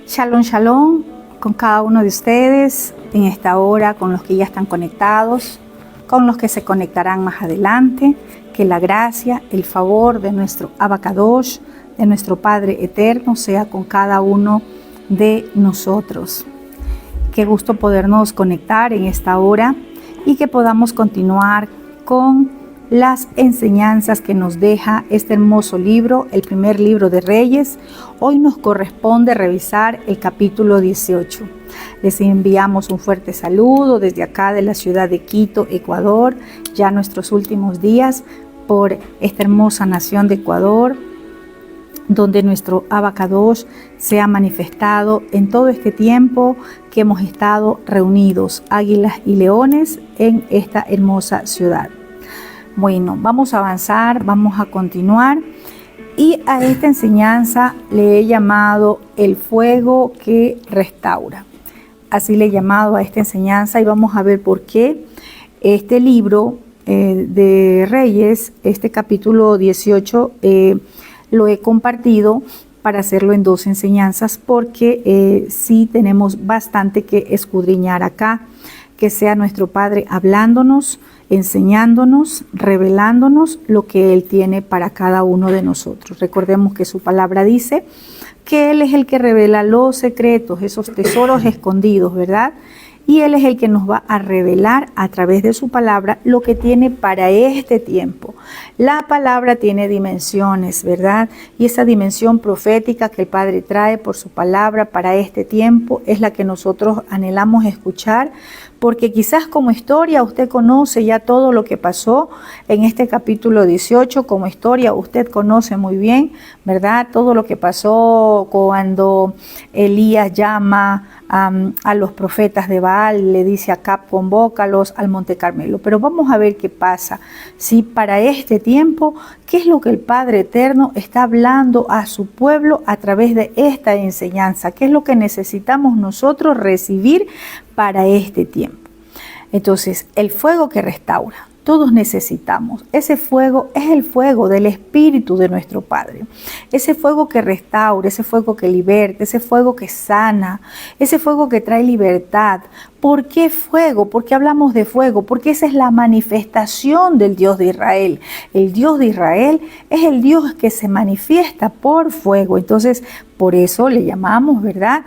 Shalom, shalom con cada uno de ustedes en esta hora, con los que ya están conectados, con los que se conectarán más adelante. Que la gracia, el favor de nuestro Abacadosh, de nuestro Padre Eterno, sea con cada uno de nosotros. Qué gusto podernos conectar en esta hora y que podamos continuar con las enseñanzas que nos deja este hermoso libro, el primer libro de Reyes. Hoy nos corresponde revisar el capítulo 18. Les enviamos un fuerte saludo desde acá de la ciudad de Quito, Ecuador, ya nuestros últimos días por esta hermosa nación de Ecuador, donde nuestro Abacadosh se ha manifestado en todo este tiempo que hemos estado reunidos, águilas y leones, en esta hermosa ciudad. Bueno, vamos a avanzar, vamos a continuar, y a esta enseñanza le he llamado el fuego que restaura. Así le he llamado a esta enseñanza, y vamos a ver por qué este libro de Reyes, este capítulo 18, lo he compartido para hacerlo en dos enseñanzas, porque sí tenemos bastante que escudriñar acá. Que sea nuestro Padre hablándonos, enseñándonos, revelándonos lo que Él tiene para cada uno de nosotros. Recordemos que su palabra dice que Él es el que revela los secretos, esos tesoros escondidos, ¿verdad? Y Él es el que nos va a revelar a través de su palabra lo que tiene para este tiempo. La palabra tiene dimensiones, ¿verdad? Y esa dimensión profética que el Padre trae por su palabra para este tiempo es la que nosotros anhelamos escuchar, porque quizás como historia usted conoce ya todo lo que pasó en este capítulo 18, como historia usted conoce muy bien, ¿verdad? Todo lo que pasó cuando Elías llama a los profetas de Baal, le dice a Acab, convócalos al Monte Carmelo. Pero vamos a ver qué pasa, si para este tiempo, qué es lo que el Padre Eterno está hablando a su pueblo a través de esta enseñanza, qué es lo que necesitamos nosotros recibir para este tiempo. Entonces, el fuego que restaura, todos necesitamos. Ese fuego es el fuego del Espíritu de nuestro Padre. Ese fuego que restaura, ese fuego que liberta, ese fuego que sana, ese fuego que trae libertad. ¿Por qué fuego? ¿Por qué hablamos de fuego? Porque esa es la manifestación del Dios de Israel. El Dios de Israel es el Dios que se manifiesta por fuego. Entonces, por eso le llamamos, ¿verdad?,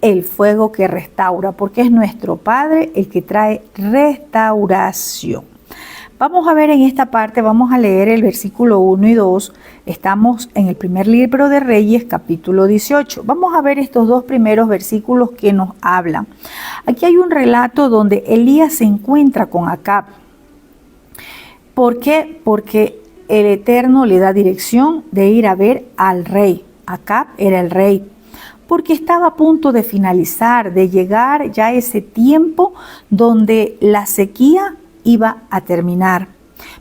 el fuego que restaura, porque es nuestro Padre el que trae restauración. Vamos a ver en esta parte, vamos a leer el versículo 1 y 2. Estamos en el primer libro de Reyes, capítulo 18. Vamos a ver estos dos primeros versículos que nos hablan. Aquí hay un relato donde Elías se encuentra con Acab. ¿Por qué? Porque el Eterno le da dirección de ir a ver al rey. Acab era el rey, porque estaba a punto de finalizar, de llegar ya ese tiempo donde la sequía iba a terminar.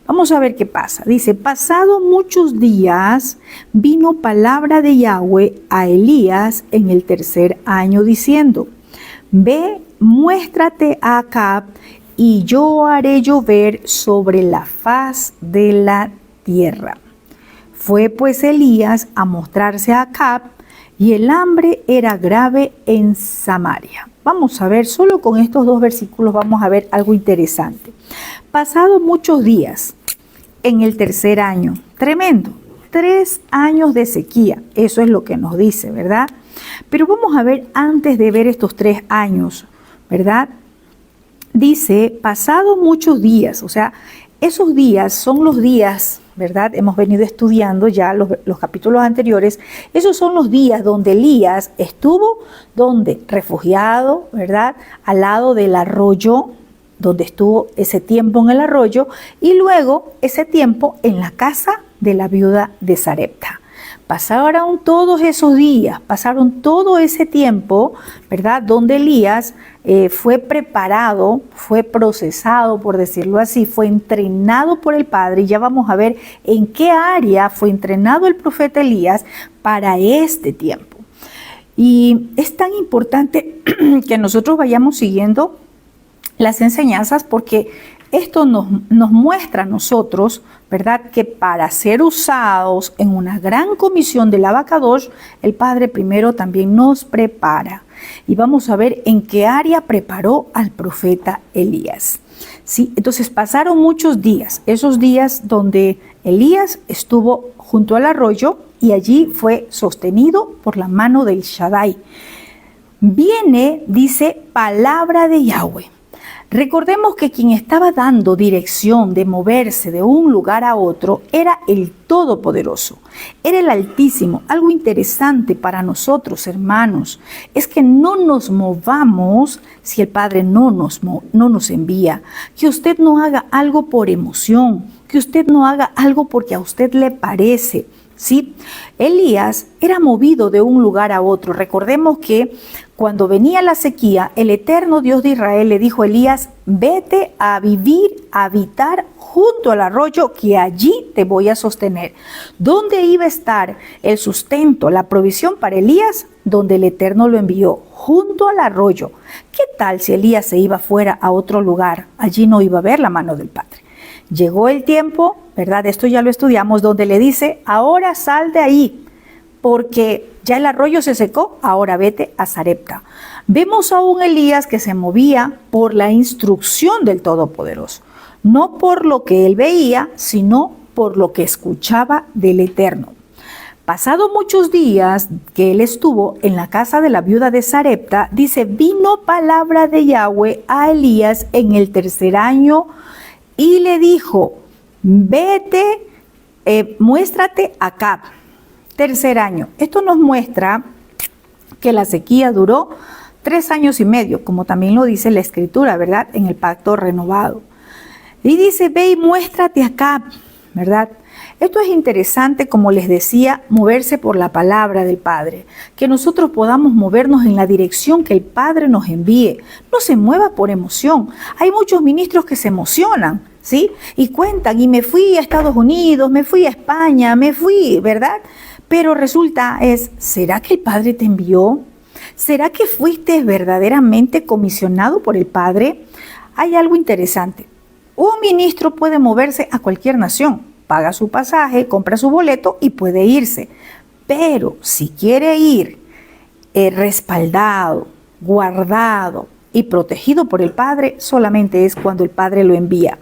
Vamos a ver qué pasa. Dice, pasado muchos días, vino palabra de Yahweh a Elías en el tercer año, diciendo, ve, muéstrate a Acab, y yo haré llover sobre la faz de la tierra. Fue pues Elías a mostrarse a Acab, y el hambre era grave en Samaria. Vamos a ver, solo con estos dos versículos vamos a ver algo interesante. Pasado muchos días, en el tercer año, tremendo, 3 años de sequía, eso es lo que nos dice, ¿verdad? Pero vamos a ver, antes de ver estos 3 años, ¿verdad? Dice, pasado muchos días, o sea, esos días son los días, ¿verdad? Hemos venido estudiando ya los capítulos anteriores. Esos son los días donde Elías estuvo, donde refugiado, ¿verdad? Al lado del arroyo, donde estuvo ese tiempo en el arroyo, y luego ese tiempo en la casa de la viuda de Sarepta. Pasaron todos esos días, pasaron todo ese tiempo, ¿verdad? Donde Elías fue preparado, fue procesado, por decirlo así, fue entrenado por el Padre, y ya vamos a ver en qué área fue entrenado el profeta Elías para este tiempo. Y es tan importante que nosotros vayamos siguiendo las enseñanzas, porque Esto nos muestra a nosotros, ¿verdad?, que para ser usados en una gran comisión del Abacadosh, el Padre primero también nos prepara. Y vamos a ver en qué área preparó al profeta Elías. ¿Sí? Entonces pasaron muchos días, esos días donde Elías estuvo junto al arroyo y allí fue sostenido por la mano del Shaddai. Viene, dice, palabra de Yahweh. Recordemos que quien estaba dando dirección de moverse de un lugar a otro era el Todopoderoso, era el Altísimo. Algo interesante para nosotros, hermanos, es que no nos movamos si el Padre no nos envía. Que usted no haga algo por emoción, que usted no haga algo porque a usted le parece. ¿Sí? Elías era movido de un lugar a otro. Recordemos que cuando venía la sequía, el eterno Dios de Israel le dijo a Elías: vete a vivir, a habitar junto al arroyo, que allí te voy a sostener. ¿Dónde iba a estar el sustento, la provisión para Elías? Donde el Eterno lo envió, junto al arroyo. ¿Qué tal si Elías se iba fuera a otro lugar? Allí no iba a ver la mano del Padre. Llegó el tiempo, ¿verdad? Esto ya lo estudiamos, donde le dice: ahora sal de ahí, porque ya el arroyo se secó, ahora vete a Sarepta. Vemos a un Elías que se movía por la instrucción del Todopoderoso, no por lo que él veía, sino por lo que escuchaba del Eterno. Pasado muchos días que él estuvo en la casa de la viuda de Sarepta, dice: vino palabra de Yahweh a Elías en el 3er año y le dijo: vete, muéstrate a Acab. 3er año. Esto nos muestra que la sequía duró 3 años y medio, como también lo dice la Escritura, ¿verdad?, en el pacto renovado. Y dice: ve y muéstrate a Acab, ¿verdad? Esto es interesante, como les decía, moverse por la palabra del Padre, que nosotros podamos movernos en la dirección que el Padre nos envíe. No se mueva por emoción. Hay muchos ministros que se emocionan, ¿sí? Y cuentan: y me fui a Estados Unidos, me fui a España, me fui, ¿verdad? Pero resulta ¿será que el Padre te envió? ¿Será que fuiste verdaderamente comisionado por el Padre? Hay algo interesante. Un ministro puede moverse a cualquier nación, paga su pasaje, compra su boleto y puede irse. Pero si quiere ir respaldado, guardado y protegido por el Padre, solamente es cuando el Padre lo envía.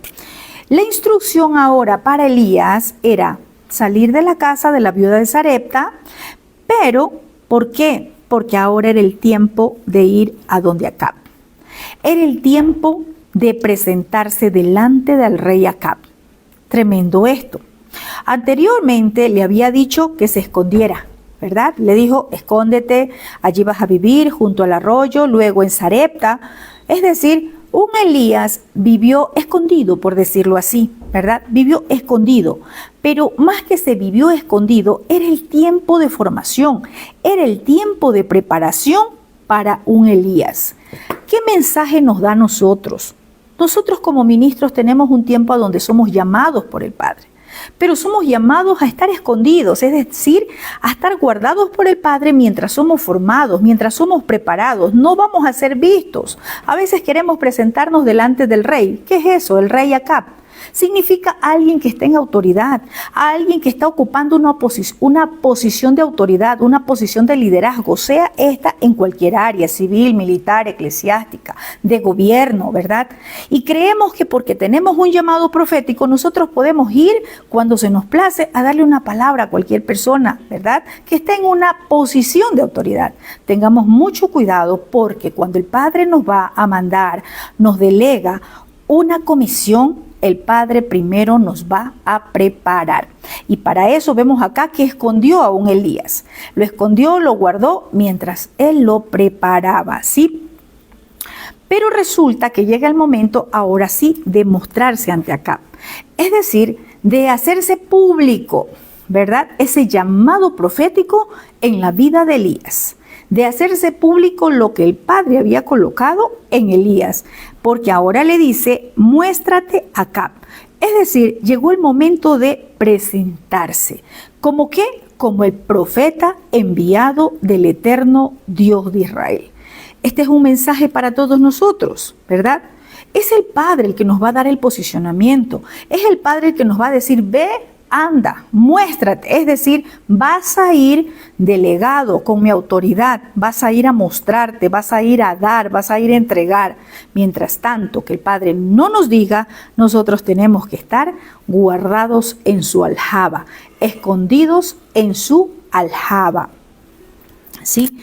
La instrucción ahora para Elías era salir de la casa de la viuda de Sarepta, pero ¿por qué? Porque ahora era el tiempo de ir a donde Acab. Era el tiempo de presentarse delante del rey Acab. Tremendo esto. Anteriormente le había dicho que se escondiera, ¿verdad? Le dijo: escóndete, allí vas a vivir junto al arroyo, luego en Sarepta. Es decir, un Elías vivió escondido, por decirlo así, ¿verdad? Vivió escondido, pero más que se vivió escondido, era el tiempo de formación, era el tiempo de preparación para un Elías. ¿Qué mensaje nos da a nosotros? Nosotros como ministros tenemos un tiempo a donde somos llamados por el Padre, pero somos llamados a estar escondidos, es decir, a estar guardados por el Padre mientras somos formados, mientras somos preparados. No vamos a ser vistos. A veces queremos presentarnos delante del rey. ¿Qué es eso? El rey Acab. Significa alguien que está en autoridad, alguien que está ocupando una posición de autoridad, una posición de liderazgo, sea esta en cualquier área, civil, militar, eclesiástica, de gobierno, ¿verdad? Y creemos que porque tenemos un llamado profético, nosotros podemos ir cuando se nos place a darle una palabra a cualquier persona, ¿verdad?, que esté en una posición de autoridad. Tengamos mucho cuidado, porque cuando el Padre nos va a mandar, nos delega una comisión, el Padre primero nos va a preparar. Y para eso vemos acá que escondió a un Elías. Lo escondió, lo guardó mientras él lo preparaba, ¿sí? Pero resulta que llega el momento, ahora sí, de mostrarse ante Acab. Es decir, de hacerse público, ¿verdad?, ese llamado profético en la vida de Elías. De hacerse público lo que el Padre había colocado en Elías, porque ahora le dice: muéstrate a Acab. Es decir, llegó el momento de presentarse. ¿Cómo qué? Como el profeta enviado del eterno Dios de Israel. Este es un mensaje para todos nosotros, ¿verdad? Es el Padre el que nos va a dar el posicionamiento. Es el Padre el que nos va a decir, ve, anda, muéstrate. Es decir, vas a ir delegado con mi autoridad, vas a ir a mostrarte, vas a ir a dar, vas a ir a entregar. Mientras tanto que el Padre no nos diga, nosotros tenemos que estar guardados en su aljaba, escondidos en su aljaba. ¿Sí?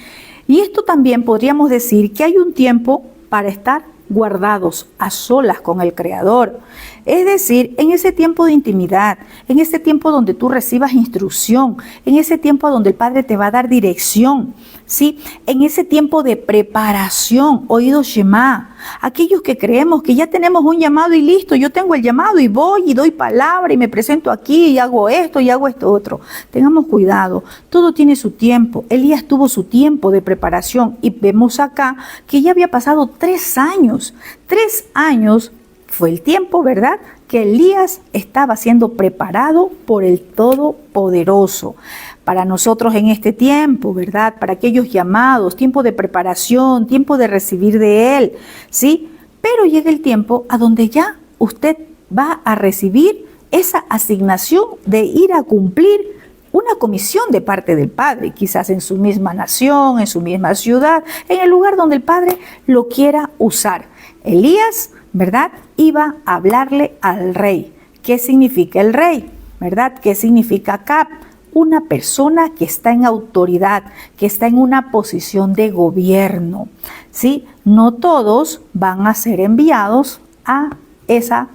Y esto también podríamos decir que hay un tiempo para estar guardados a solas con el Creador. Es decir, en ese tiempo de intimidad, en ese tiempo donde tú recibas instrucción, en ese tiempo donde el Padre te va a dar dirección, ¿sí? En ese tiempo de preparación, oído Shema, aquellos que creemos que ya tenemos un llamado y listo, yo tengo el llamado y voy y doy palabra y me presento aquí y hago esto otro. Tengamos cuidado, todo tiene su tiempo. Elías tuvo su tiempo de preparación y vemos acá que ya había pasado 3 años. 3 años fue el tiempo, ¿verdad?, que Elías estaba siendo preparado por el Todopoderoso. Para nosotros en este tiempo, ¿verdad?, para aquellos llamados, tiempo de preparación, tiempo de recibir de Él, ¿sí? Pero llega el tiempo a donde ya usted va a recibir esa asignación de ir a cumplir una comisión de parte del Padre, quizás en su misma nación, en su misma ciudad, en el lugar donde el Padre lo quiera usar. Elías, ¿verdad?, iba a hablarle al rey. ¿Qué significa el rey? ¿Verdad? ¿Qué significa Acab? Una persona que está en autoridad, que está en una posición de gobierno, ¿sí? No todos van a ser enviados a esa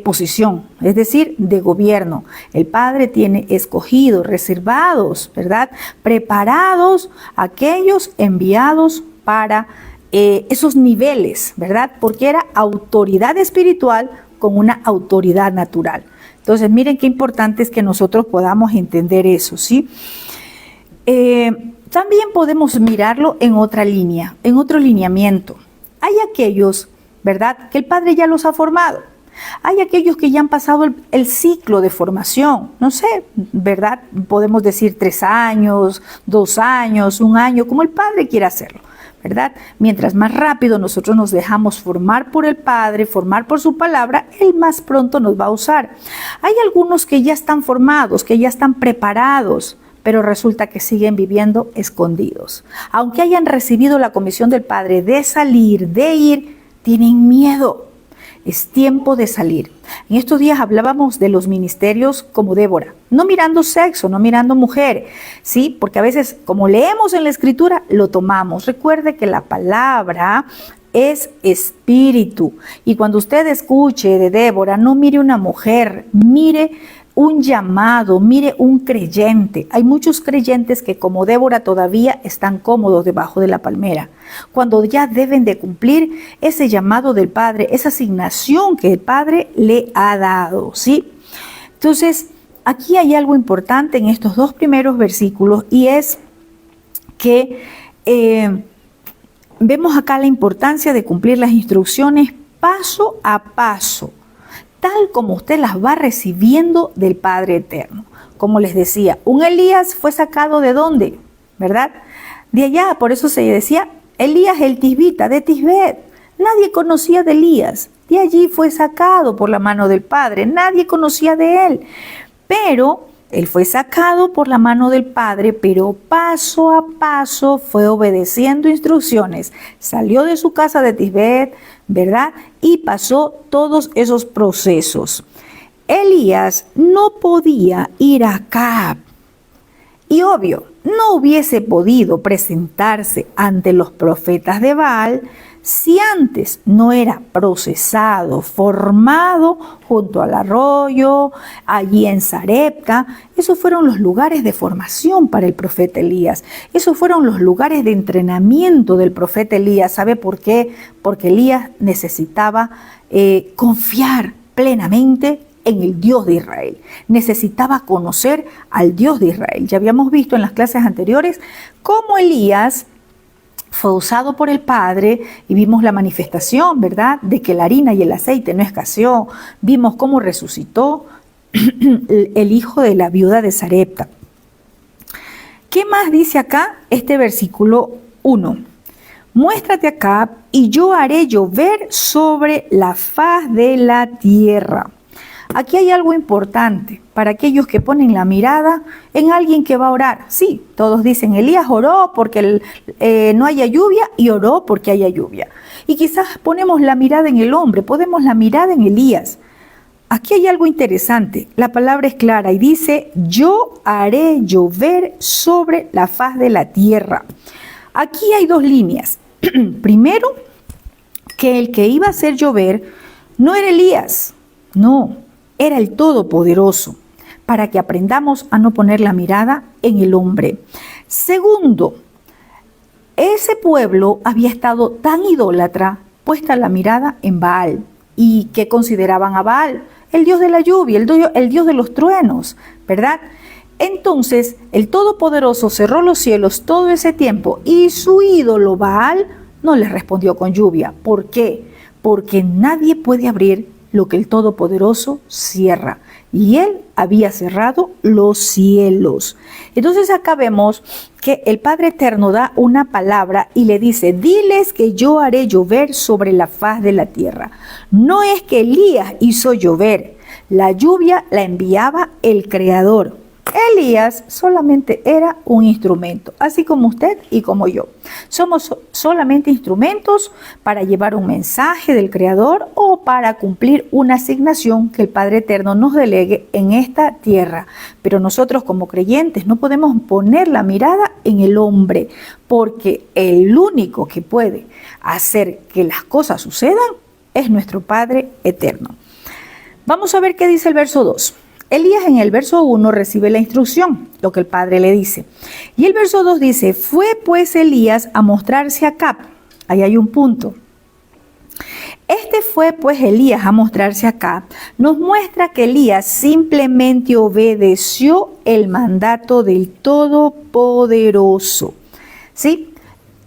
posición, es decir, de gobierno. El Padre tiene escogidos, reservados, ¿verdad?, preparados aquellos enviados para esos niveles, ¿verdad?, porque era autoridad espiritual con una autoridad natural. Entonces, miren qué importante es que nosotros podamos entender eso, ¿sí? También podemos mirarlo en otra línea, en otro lineamiento. Hay aquellos, ¿verdad?, que el Padre ya los ha formado. Hay aquellos que ya han pasado el ciclo de formación, no sé, ¿verdad? Podemos decir 3 años, 2 años, 1 año, como el Padre quiera hacerlo, ¿verdad? Mientras más rápido nosotros nos dejamos formar por el Padre, formar por su palabra, Él más pronto nos va a usar. Hay algunos que ya están formados, que ya están preparados, pero resulta que siguen viviendo escondidos. Aunque hayan recibido la comisión del Padre de salir, de ir, tienen miedo. Es tiempo de salir. En estos días hablábamos de los ministerios como Débora, no mirando sexo, no mirando mujer, ¿sí? Porque a veces, como leemos en la Escritura, lo tomamos. Recuerde que la palabra es espíritu. Y cuando usted escuche de Débora, no mire una mujer, mire un llamado, mire un creyente. Hay muchos creyentes que como Débora todavía están cómodos debajo de la palmera, cuando ya deben de cumplir ese llamado del Padre, esa asignación que el Padre le ha dado, ¿sí? Entonces, aquí hay algo importante en estos 2 primeros versículos y es que vemos acá la importancia de cumplir las instrucciones paso a paso, tal como usted las va recibiendo del Padre Eterno. Como les decía, un Elías fue sacado ¿de dónde? ¿Verdad? De allá, por eso se decía Elías el Tisbita, de Tisbet. Nadie conocía de Elías. De allí fue sacado por la mano del Padre. Nadie conocía de él. Pero él fue sacado por la mano del Padre, pero paso a paso fue obedeciendo instrucciones. Salió de su casa de Tisbet, ¿verdad? Y pasó todos esos procesos. Elías no podía ir a Acab. Y obvio, no hubiese podido presentarse ante los profetas de Baal si antes no era procesado, formado junto al arroyo, allí en Sarepta. Esos fueron los lugares de formación para el profeta Elías. Esos fueron los lugares de entrenamiento del profeta Elías. ¿Sabe por qué? Porque Elías necesitaba confiar plenamente en el Dios de Israel. Necesitaba conocer al Dios de Israel. Ya habíamos visto en las clases anteriores cómo Elías fue usado por el Padre y vimos la manifestación, ¿verdad?, de que la harina y el aceite no escaseó. Vimos cómo resucitó el hijo de la viuda de Sarepta. ¿Qué más dice acá este versículo 1? muéstrate acá y yo haré llover sobre la faz de la tierra. Aquí hay algo importante para aquellos que ponen la mirada en alguien que va a orar. Sí, todos dicen, Elías oró porque no haya lluvia y oró porque haya lluvia. Y quizás ponemos la mirada en el hombre, ponemos la mirada en Elías. Aquí hay algo interesante, la palabra es clara y dice, yo haré llover sobre la faz de la tierra. Aquí hay dos líneas. Primero, que el que iba a hacer llover no era Elías, no, era el Todopoderoso, para que aprendamos a no poner la mirada en el hombre. Segundo, ese pueblo había estado tan idólatra, puesta la mirada en Baal. ¿Y qué consideraban a Baal? El dios de la lluvia, el dios de los truenos, ¿verdad? Entonces, el Todopoderoso cerró los cielos todo ese tiempo y su ídolo Baal no les respondió con lluvia. ¿Por qué? Porque nadie puede abrir lo que el Todopoderoso cierra. Y él había cerrado los cielos. Entonces acá vemos que el Padre Eterno da una palabra y le dice, diles que yo haré llover sobre la faz de la tierra. No es que Elías hizo llover, la lluvia la enviaba el Creador. Elías solamente era un instrumento, así como usted y como yo. Somos solamente instrumentos para llevar un mensaje del Creador o para cumplir una asignación que el Padre Eterno nos delegue en esta tierra. Pero nosotros como creyentes no podemos poner la mirada en el hombre, porque el único que puede hacer que las cosas sucedan es nuestro Padre Eterno. Vamos a ver qué dice el verso 2. Elías en el verso 1 recibe la instrucción, lo que el Padre le dice. Y el verso 2 dice, fue pues Elías a mostrarse a Acab. Ahí hay un punto. Fue pues Elías a mostrarse a Acab. Nos muestra que Elías simplemente obedeció el mandato del Todopoderoso. ¿Sí?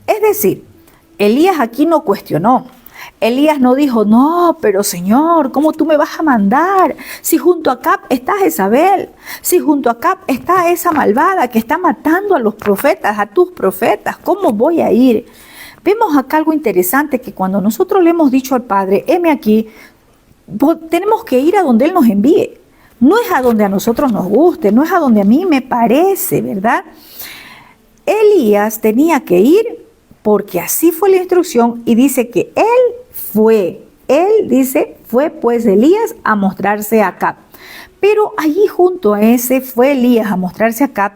Es decir, Elías aquí no cuestionó. Elías no dijo, no, pero Señor, ¿cómo tú me vas a mandar? Si junto a Acab está Jezabel, si junto a Acab está esa malvada que está matando a los profetas, a tus profetas, ¿cómo voy a ir? Vemos acá algo interesante, que cuando nosotros le hemos dicho al Padre, heme aquí, tenemos que ir a donde Él nos envíe. No es a donde a nosotros nos guste, no es a donde a mí me parece, ¿verdad? Elías tenía que ir porque así fue la instrucción y dice que fue pues Elías a mostrarse a Acab. Pero allí junto a ese fue Elías a mostrarse a Acab,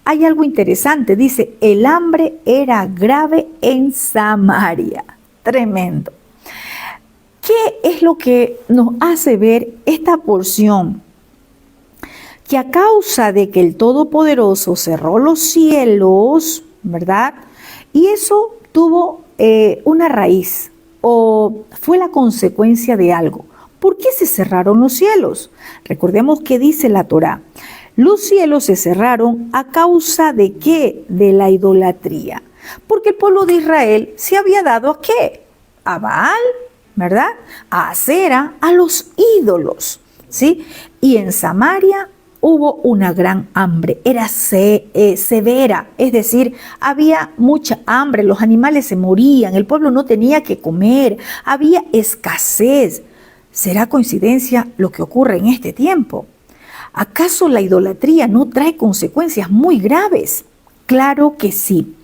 hay algo interesante, dice, el hambre era grave en Samaria. Tremendo. ¿Qué es lo que nos hace ver esta porción? Que a causa de que el Todopoderoso cerró los cielos, ¿verdad? Y eso tuvo una raíz o fue la consecuencia de algo. ¿Por qué se cerraron los cielos? Recordemos que dice la Torá. Los cielos se cerraron a causa de ¿qué? De la idolatría. Porque el pueblo de Israel se había dado ¿a qué? A Baal, ¿verdad? A Acera, a los ídolos, ¿sí? Y en Samaria hubo una gran hambre, era severa, es decir, había mucha hambre, los animales se morían, el pueblo no tenía que comer, había escasez. ¿Será coincidencia lo que ocurre en este tiempo? ¿Acaso la idolatría no trae consecuencias muy graves? Claro que sí.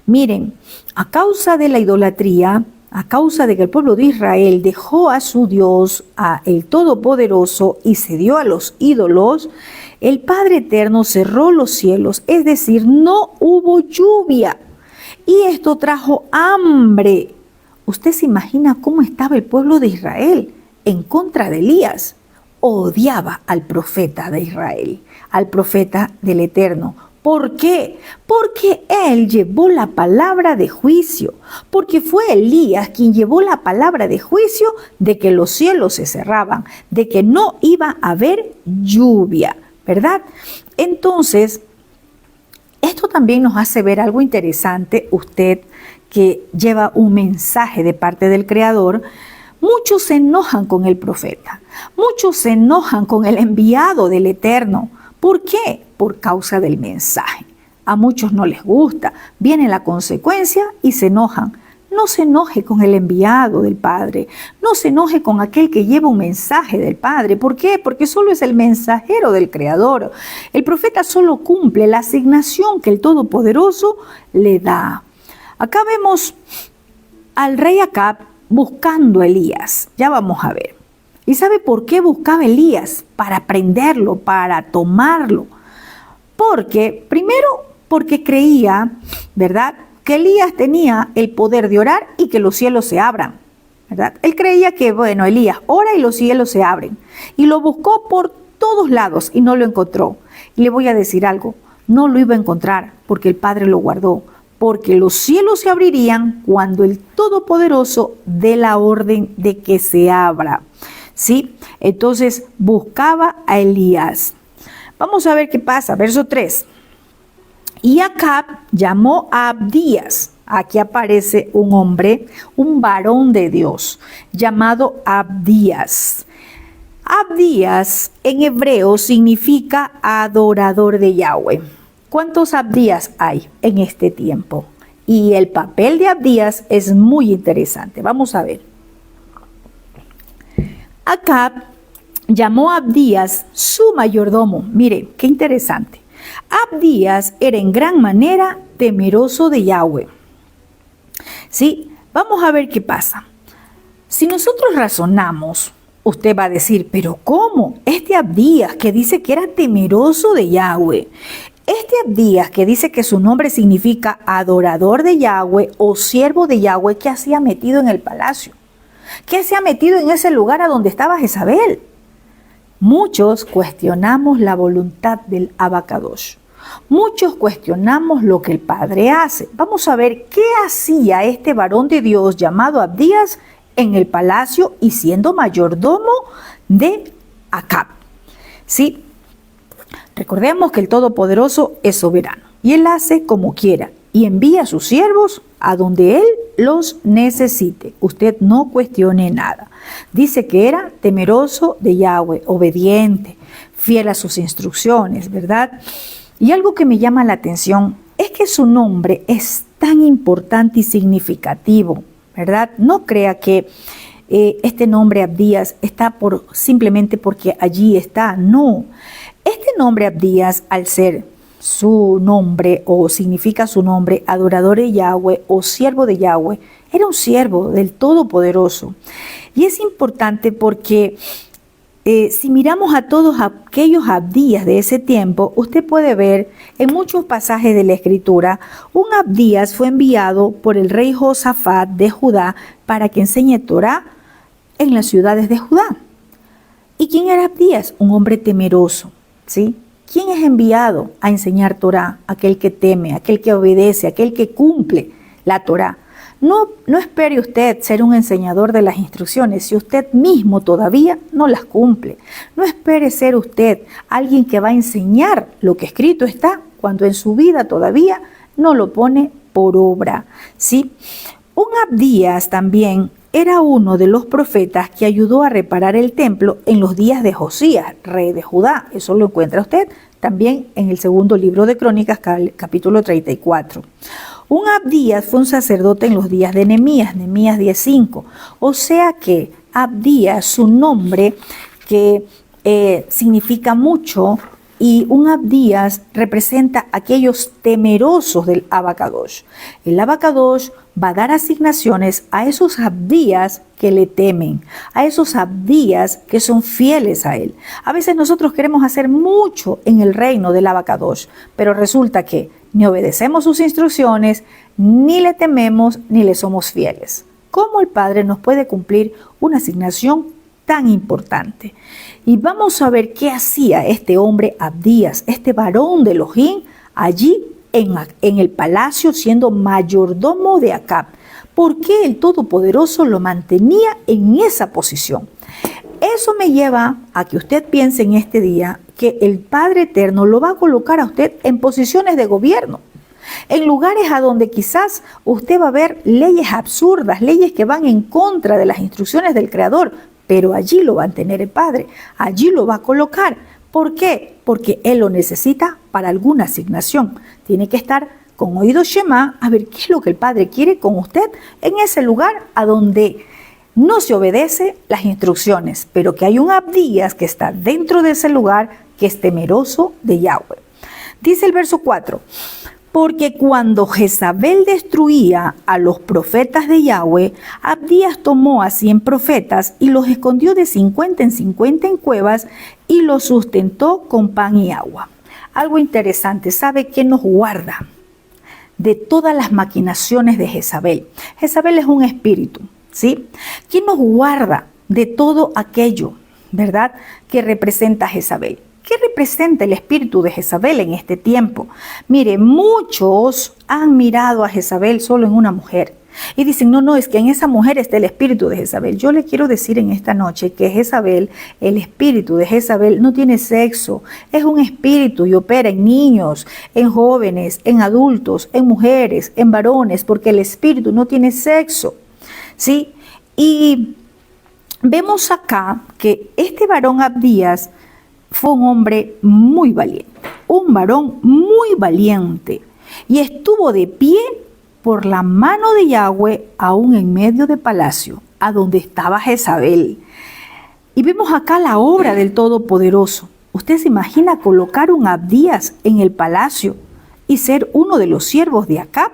Miren, a causa de la idolatría, a causa de que el pueblo de Israel dejó a su Dios, a el Todopoderoso, y se dio a los ídolos, el Padre Eterno cerró los cielos, es decir, no hubo lluvia. Y esto trajo hambre. ¿Usted se imagina cómo estaba el pueblo de Israel en contra de Elías? Odiaba al profeta de Israel, al profeta del Eterno. ¿Por qué? Porque él llevó la palabra de juicio, porque fue Elías quien llevó la palabra de juicio de que los cielos se cerraban, de que no iba a haber lluvia, ¿verdad? Entonces, esto también nos hace ver algo interesante, usted que lleva un mensaje de parte del Creador. Muchos se enojan con el profeta, muchos se enojan con el enviado del Eterno. ¿Por qué? Por causa del mensaje. A muchos no les gusta, viene la consecuencia y se enojan. no se enoje con el enviado del Padre, no se enoje con aquel que lleva un mensaje del Padre. ¿Por qué? Porque solo es el mensajero del Creador. El profeta solo cumple la asignación que el Todopoderoso le da. Acá vemos al rey Acab buscando a Elías. Ya vamos a ver. ¿Y sabe por qué buscaba a Elías? Para prenderlo, para tomarlo. Porque creía, ¿verdad?, que Elías tenía el poder de orar y que los cielos se abran, ¿verdad? Él creía que, Elías ora y los cielos se abren. Y lo buscó por todos lados y no lo encontró. Y le voy a decir algo, no lo iba a encontrar porque el Padre lo guardó. Porque los cielos se abrirían cuando el Todopoderoso dé la orden de que se abra. ¿Sí? Entonces buscaba a Elías. Vamos a ver qué pasa. Verso 3. Y Acab llamó a Abdías. Aquí aparece un hombre, un varón de Dios, llamado Abdías. Abdías en hebreo significa adorador de Yahweh. ¿Cuántos Abdías hay en este tiempo? Y el papel de Abdías es muy interesante. Vamos a ver. Acab llamó a Abdías su mayordomo. Mire, qué interesante. Abdías era en gran manera temeroso de Yahweh. Sí, vamos a ver qué pasa. Si nosotros razonamos, usted va a decir, pero ¿cómo? Este Abdías que dice que era temeroso de Yahweh. Este Abdías que dice que su nombre significa adorador de Yahweh o siervo de Yahweh, ¿qué hacía metido en el palacio? ¿Qué se ha metido en ese lugar a donde estaba Jezabel? Muchos cuestionamos la voluntad del Abacadosh. Muchos cuestionamos lo que el Padre hace. Vamos a ver qué hacía este varón de Dios llamado Abdías en el palacio y siendo mayordomo de Acab. Sí, recordemos que el Todopoderoso es soberano y Él hace como quiera y envía a sus siervos a donde Él los necesite. Usted no cuestione nada. Dice que era temeroso de Yahweh, obediente, fiel a sus instrucciones, ¿verdad? Y algo que me llama la atención es que su nombre es tan importante y significativo, ¿verdad? No crea que este nombre Abdías está simplemente porque allí está. No, este nombre Abdías, al ser su nombre o significa su nombre, adorador de Yahweh o siervo de Yahweh, era un siervo del Todopoderoso. Y es importante porque si miramos a todos aquellos Abdías de ese tiempo, usted puede ver en muchos pasajes de la Escritura, un Abdías fue enviado por el rey Josafat de Judá para que enseñe Torá en las ciudades de Judá. ¿Y quién era Abdías? Un hombre temeroso, ¿sí? ¿Quién es enviado a enseñar Torá? Aquel que teme, aquel que obedece, aquel que cumple la Torá. No espere usted ser un enseñador de las instrucciones si usted mismo todavía no las cumple. No espere ser usted alguien que va a enseñar lo que escrito está cuando en su vida todavía no lo pone por obra, ¿sí? Un Abdías también era uno de los profetas que ayudó a reparar el templo en los días de Josías, rey de Judá. Eso lo encuentra usted también en el segundo libro de Crónicas, capítulo 34. Un Abdías fue un sacerdote en los días de Nehemías 10:5. O sea que Abdías, su nombre que significa mucho, y un Abdías representa a aquellos temerosos del Abacadosh. El Abacadosh va a dar asignaciones a esos Abdías que le temen, a esos Abdías que son fieles a él. A veces nosotros queremos hacer mucho en el reino del Abacadosh, pero resulta que ni obedecemos sus instrucciones, ni le tememos, ni le somos fieles. ¿Cómo el Padre nos puede cumplir una asignación tan importante? Y vamos a ver qué hacía este hombre Abdías, este varón de Elohim, allí en el palacio siendo mayordomo de Acab. ¿Por qué el Todopoderoso lo mantenía en esa posición? Eso me lleva a que usted piense en este día que el Padre Eterno lo va a colocar a usted en posiciones de gobierno, en lugares a donde quizás usted va a ver leyes absurdas, leyes que van en contra de las instrucciones del Creador, pero allí lo va a tener el Padre, allí lo va a colocar. ¿Por qué? Porque Él lo necesita para alguna asignación. Tiene que estar con oído Shema, a ver qué es lo que el Padre quiere con usted en ese lugar a donde no se obedece las instrucciones, pero que hay un Abdías que está dentro de ese lugar que es temeroso de Yahweh. Dice el verso 4, porque cuando Jezabel destruía a los profetas de Yahweh, Abdías tomó a 100 profetas y los escondió de 50 en 50 en cuevas y los sustentó con pan y agua. Algo interesante, ¿sabe qué nos guarda de todas las maquinaciones de Jezabel? Jezabel es un espíritu, ¿sí? ¿Quién nos guarda de todo aquello, verdad, que representa a Jezabel? ¿Qué representa el espíritu de Jezabel en este tiempo? Mire, muchos han mirado a Jezabel solo en una mujer y dicen, no, es que en esa mujer está el espíritu de Jezabel. Yo le quiero decir en esta noche que Jezabel, el espíritu de Jezabel no tiene sexo, es un espíritu y opera en niños, en jóvenes, en adultos, en mujeres, en varones, porque el espíritu no tiene sexo, ¿sí? Y vemos acá que este varón Abdías fue un hombre muy valiente, un varón muy valiente, y estuvo de pie por la mano de Yahweh aún en medio del palacio, a donde estaba Jezabel. Y vemos acá la obra del Todopoderoso. ¿Usted se imagina colocar un Abdías en el palacio y ser uno de los siervos de Acab?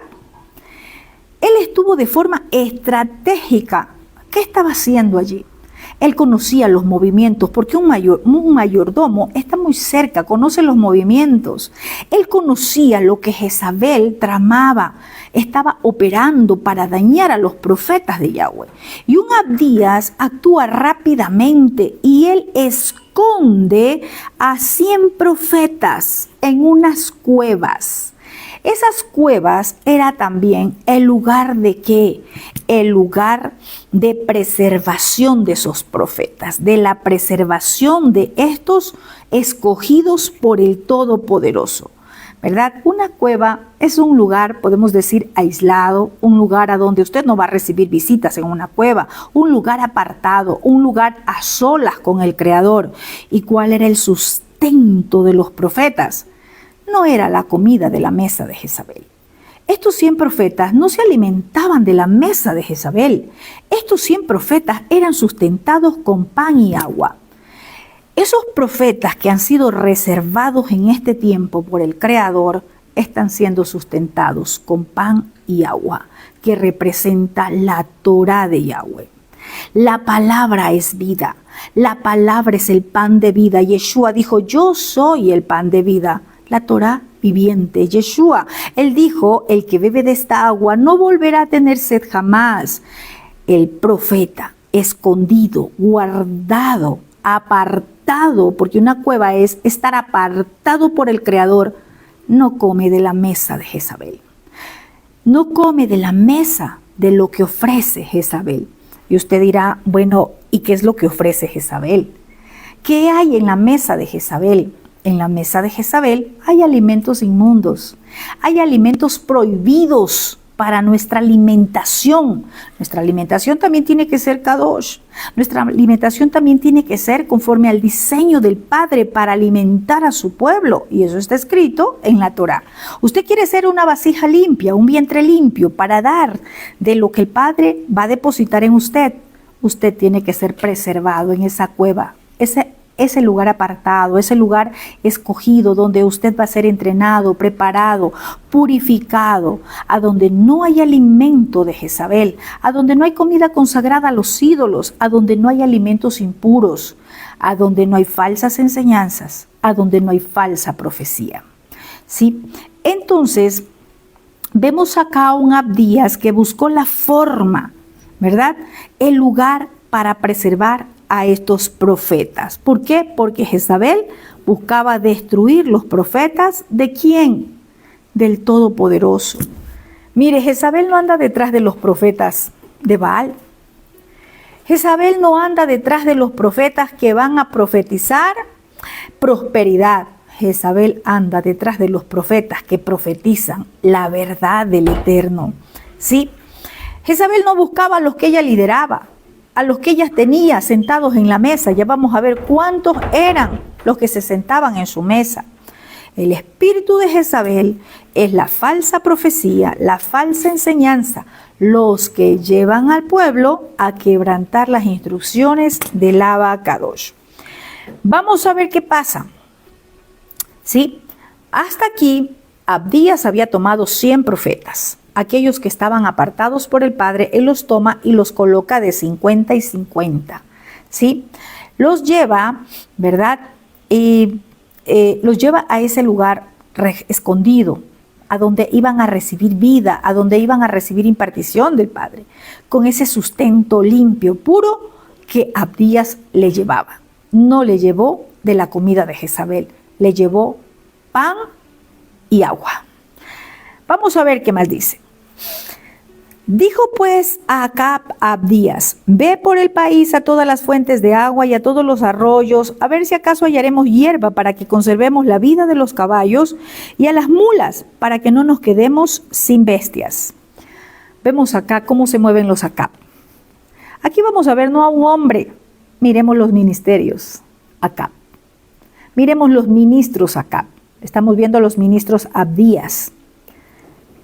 Él estuvo de forma estratégica. ¿Qué estaba haciendo allí? Él conocía los movimientos porque un mayordomo está muy cerca, conoce los movimientos. Él conocía lo que Jezabel tramaba, estaba operando para dañar a los profetas de Yahweh. Y un Abdías actúa rápidamente y él esconde a 100 profetas en unas cuevas. Esas cuevas era también el lugar de ¿qué? El lugar de preservación de esos profetas, de la preservación de estos escogidos por el Todopoderoso, ¿verdad? Una cueva es un lugar, podemos decir, aislado, un lugar a donde usted no va a recibir visitas en una cueva, un lugar apartado, un lugar a solas con el Creador. ¿Y cuál era el sustento de los profetas? No era la comida de la mesa de Jezabel. Estos 100 profetas no se alimentaban de la mesa de Jezabel. Estos 100 profetas eran sustentados con pan y agua. Esos profetas que han sido reservados en este tiempo por el Creador están siendo sustentados con pan y agua, que representa la Torá de Yahweh. La palabra es vida. La palabra es el pan de vida. Yeshua dijo, yo soy el pan de vida. La Torá viviente, Yeshua. Él dijo, el que bebe de esta agua no volverá a tener sed jamás. El profeta, escondido, guardado, apartado, porque una cueva es estar apartado por el Creador, no come de la mesa de Jezabel. No come de la mesa de lo que ofrece Jezabel. Y usted dirá, bueno, ¿y qué es lo que ofrece Jezabel? ¿Qué hay en la mesa de Jezabel? En la mesa de Jezabel hay alimentos inmundos, hay alimentos prohibidos para nuestra alimentación. Nuestra alimentación también tiene que ser kadosh. Nuestra alimentación también tiene que ser conforme al diseño del Padre para alimentar a su pueblo. Y eso está escrito en la Torá. Usted quiere ser una vasija limpia, un vientre limpio para dar de lo que el Padre va a depositar en usted. Usted tiene que ser preservado en esa cueva, ese lugar apartado, ese lugar escogido donde usted va a ser entrenado, preparado, purificado, a donde no hay alimento de Jezabel, a donde no hay comida consagrada a los ídolos, a donde no hay alimentos impuros, a donde no hay falsas enseñanzas, a donde no hay falsa profecía. ¿Sí? Entonces, vemos acá a un Abdías que buscó la forma, ¿verdad? El lugar para preservar a estos profetas. ¿Por qué? Porque Jezabel buscaba destruir los profetas. ¿De quién? Del Todopoderoso. Mire, Jezabel no anda detrás de los profetas de Baal. Jezabel no anda detrás de los profetas que van a profetizar prosperidad. Jezabel anda detrás de los profetas que profetizan la verdad del Eterno. ¿Sí? Jezabel no buscaba a los que ella lideraba, a los que ella tenía sentados en la mesa. Ya vamos a ver cuántos eran los que se sentaban en su mesa. El espíritu de Jezabel es la falsa profecía, la falsa enseñanza, los que llevan al pueblo a quebrantar las instrucciones del Abacadosh. Vamos a ver qué pasa. ¿Sí? Hasta aquí, Abdías había tomado 100 profetas. Aquellos que estaban apartados por el Padre, Él los toma y los coloca de 50 y 50. ¿Sí? Los lleva, ¿verdad? Los lleva a ese lugar escondido, a donde iban a recibir vida, a donde iban a recibir impartición del Padre, con ese sustento limpio, puro, que Abdías le llevaba. No le llevó de la comida de Jezabel, le llevó pan y agua. Vamos a ver qué más dice. Dijo pues a Acab a Abdías: ve por el país a todas las fuentes de agua y a todos los arroyos, a ver si acaso hallaremos hierba para que conservemos la vida de los caballos, y a las mulas para que no nos quedemos sin bestias. Vemos acá cómo se mueven los Acab. Aquí vamos a ver no a un hombre, miremos los ministerios Acab. Miremos los ministros Acab. Estamos viendo los ministros Abdías,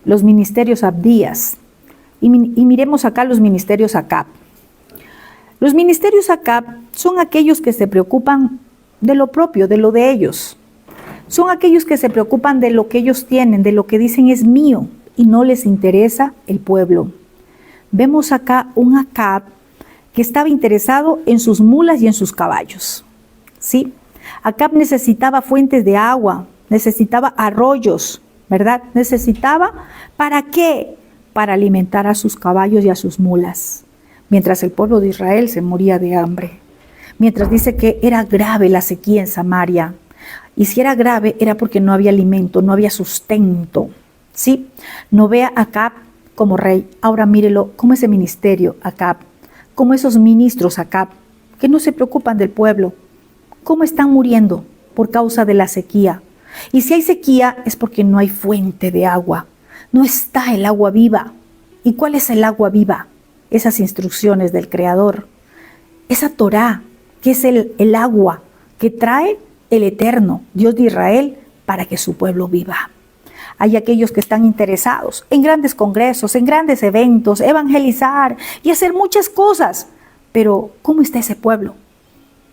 los ministerios Abdías. Y miremos acá los ministerios Acab. Los ministerios Acab son aquellos que se preocupan de lo propio, de lo de ellos. Son aquellos que se preocupan de lo que ellos tienen, de lo que dicen es mío, y no les interesa el pueblo. Vemos acá un Acab que estaba interesado en sus mulas y en sus caballos. ¿Sí? Acab necesitaba fuentes de agua, necesitaba arroyos, ¿verdad? Necesitaba, ¿para qué? Para alimentar a sus caballos y a sus mulas, mientras el pueblo de Israel se moría de hambre. Mientras dice que era grave la sequía en Samaria. Y si era grave, era porque no había alimento, no había sustento. ¿Sí? No vea a Acab como rey. Ahora mírelo como ese ministerio Acab, como esos ministros Acab, que no se preocupan del pueblo. ¿Cómo están muriendo? Por causa de la sequía. Y si hay sequía, es porque no hay fuente de agua. No está el agua viva. ¿Y cuál es el agua viva? Esas instrucciones del Creador. Esa Torá, que es el agua que trae el Eterno, Dios de Israel, para que su pueblo viva. Hay aquellos que están interesados en grandes congresos, en grandes eventos, evangelizar y hacer muchas cosas. Pero, ¿cómo está ese pueblo?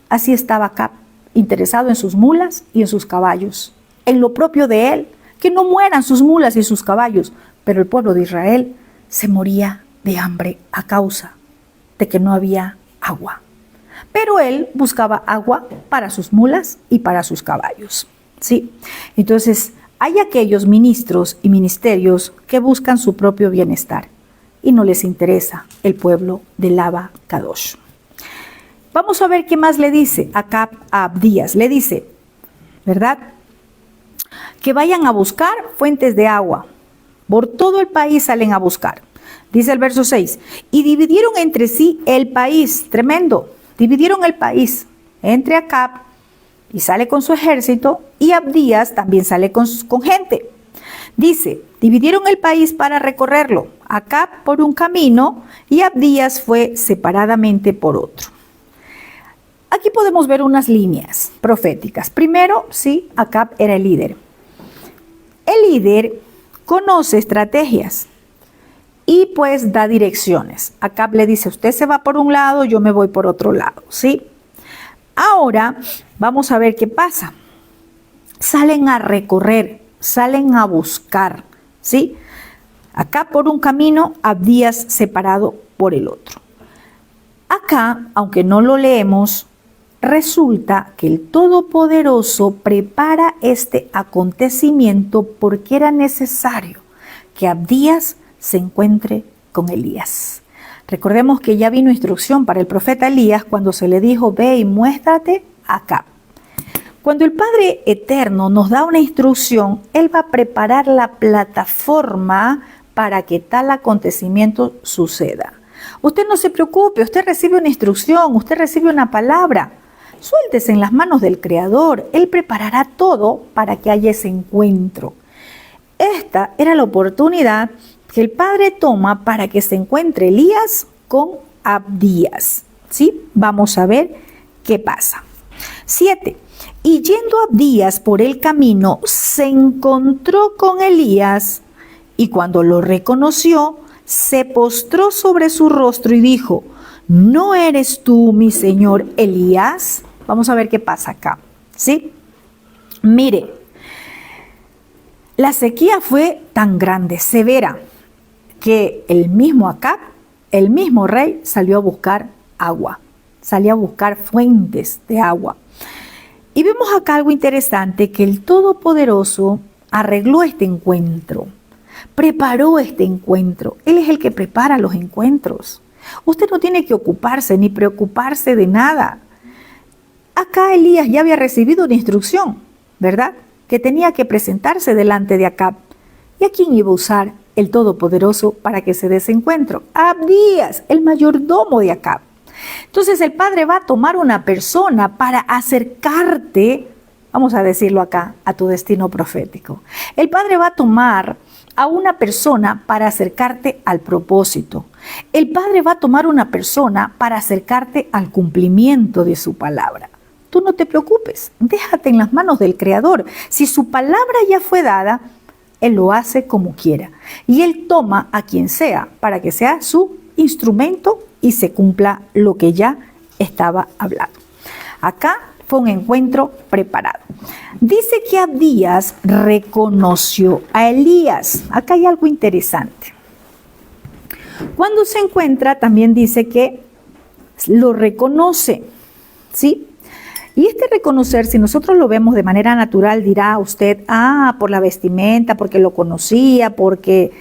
Así estaba Acab, interesado en sus mulas y en sus caballos, en lo propio de él. Que no mueran sus mulas y sus caballos, pero el pueblo de Israel se moría de hambre a causa de que no había agua. Pero él buscaba agua para sus mulas y para sus caballos. ¿Sí? Entonces, hay aquellos ministros y ministerios que buscan su propio bienestar y no les interesa el pueblo del Abacadosh. Vamos a ver qué más le dice Acab a Abdías. Le dice, ¿verdad?, que vayan a buscar fuentes de agua. Por todo el país salen a buscar. Dice el verso 6, y dividieron entre sí el país. Tremendo. Dividieron el país entre Acab, y sale con su ejército, y Abdías también sale con gente. Dice, dividieron el país para recorrerlo. Acab por un camino y Abdías fue separadamente por otro. Aquí podemos ver unas líneas proféticas. Primero, sí, Acab era el líder. El líder conoce estrategias y pues da direcciones. Acab le dice, usted se va por un lado, yo me voy por otro lado, ¿sí? Ahora vamos a ver qué pasa. Salen a recorrer, salen a buscar, ¿sí? Acab por un camino, Abdías separado por el otro. Acá, aunque no lo leemos, resulta que el Todopoderoso prepara este acontecimiento porque era necesario que Abdías se encuentre con Elías. Recordemos que ya vino instrucción para el profeta Elías cuando se le dijo, ve y muéstrate a Acab. Cuando el Padre Eterno nos da una instrucción, Él va a preparar la plataforma para que tal acontecimiento suceda. Usted no se preocupe, usted recibe una instrucción, usted recibe una palabra. Suéltese en las manos del Creador. Él preparará todo para que haya ese encuentro. Esta era la oportunidad que el Padre toma para que se encuentre Elías con Abdías. ¿Sí? Vamos a ver qué pasa. 7. Y yendo Abdías por el camino, se encontró con Elías, y cuando lo reconoció, se postró sobre su rostro y dijo: ¿No eres tú, mi señor Elías? Vamos a ver qué pasa acá, ¿sí? Mire, la sequía fue tan grande, severa, que el mismo Acab, el mismo rey, salió a buscar agua, salió a buscar fuentes de agua. Y vemos acá algo interesante, que el Todopoderoso arregló este encuentro, preparó este encuentro. Él es el que prepara los encuentros. Usted no tiene que ocuparse ni preocuparse de nada. Acá Elías ya había recibido una instrucción, ¿verdad? Que tenía que presentarse delante de Acab. ¿Y a quién iba a usar el Todopoderoso para que se dé ese encuentro? A Abdías, el mayordomo de Acab. Entonces el Padre va a tomar una persona para acercarte, vamos a decirlo acá, a tu destino profético. El Padre va a tomar a una persona para acercarte al propósito. El Padre va a tomar una persona para acercarte al cumplimiento de su palabra. Tú no te preocupes, déjate en las manos del Creador. Si su palabra ya fue dada, Él lo hace como quiera. Y Él toma a quien sea para que sea su instrumento y se cumpla lo que ya estaba hablado. Acá fue un encuentro preparado. Dice que Abdías reconoció a Elías. Acá hay algo interesante. Cuando se encuentra, también dice que lo reconoce, ¿sí? Y este reconocer, si nosotros lo vemos de manera natural, dirá usted, por la vestimenta, porque lo conocía, porque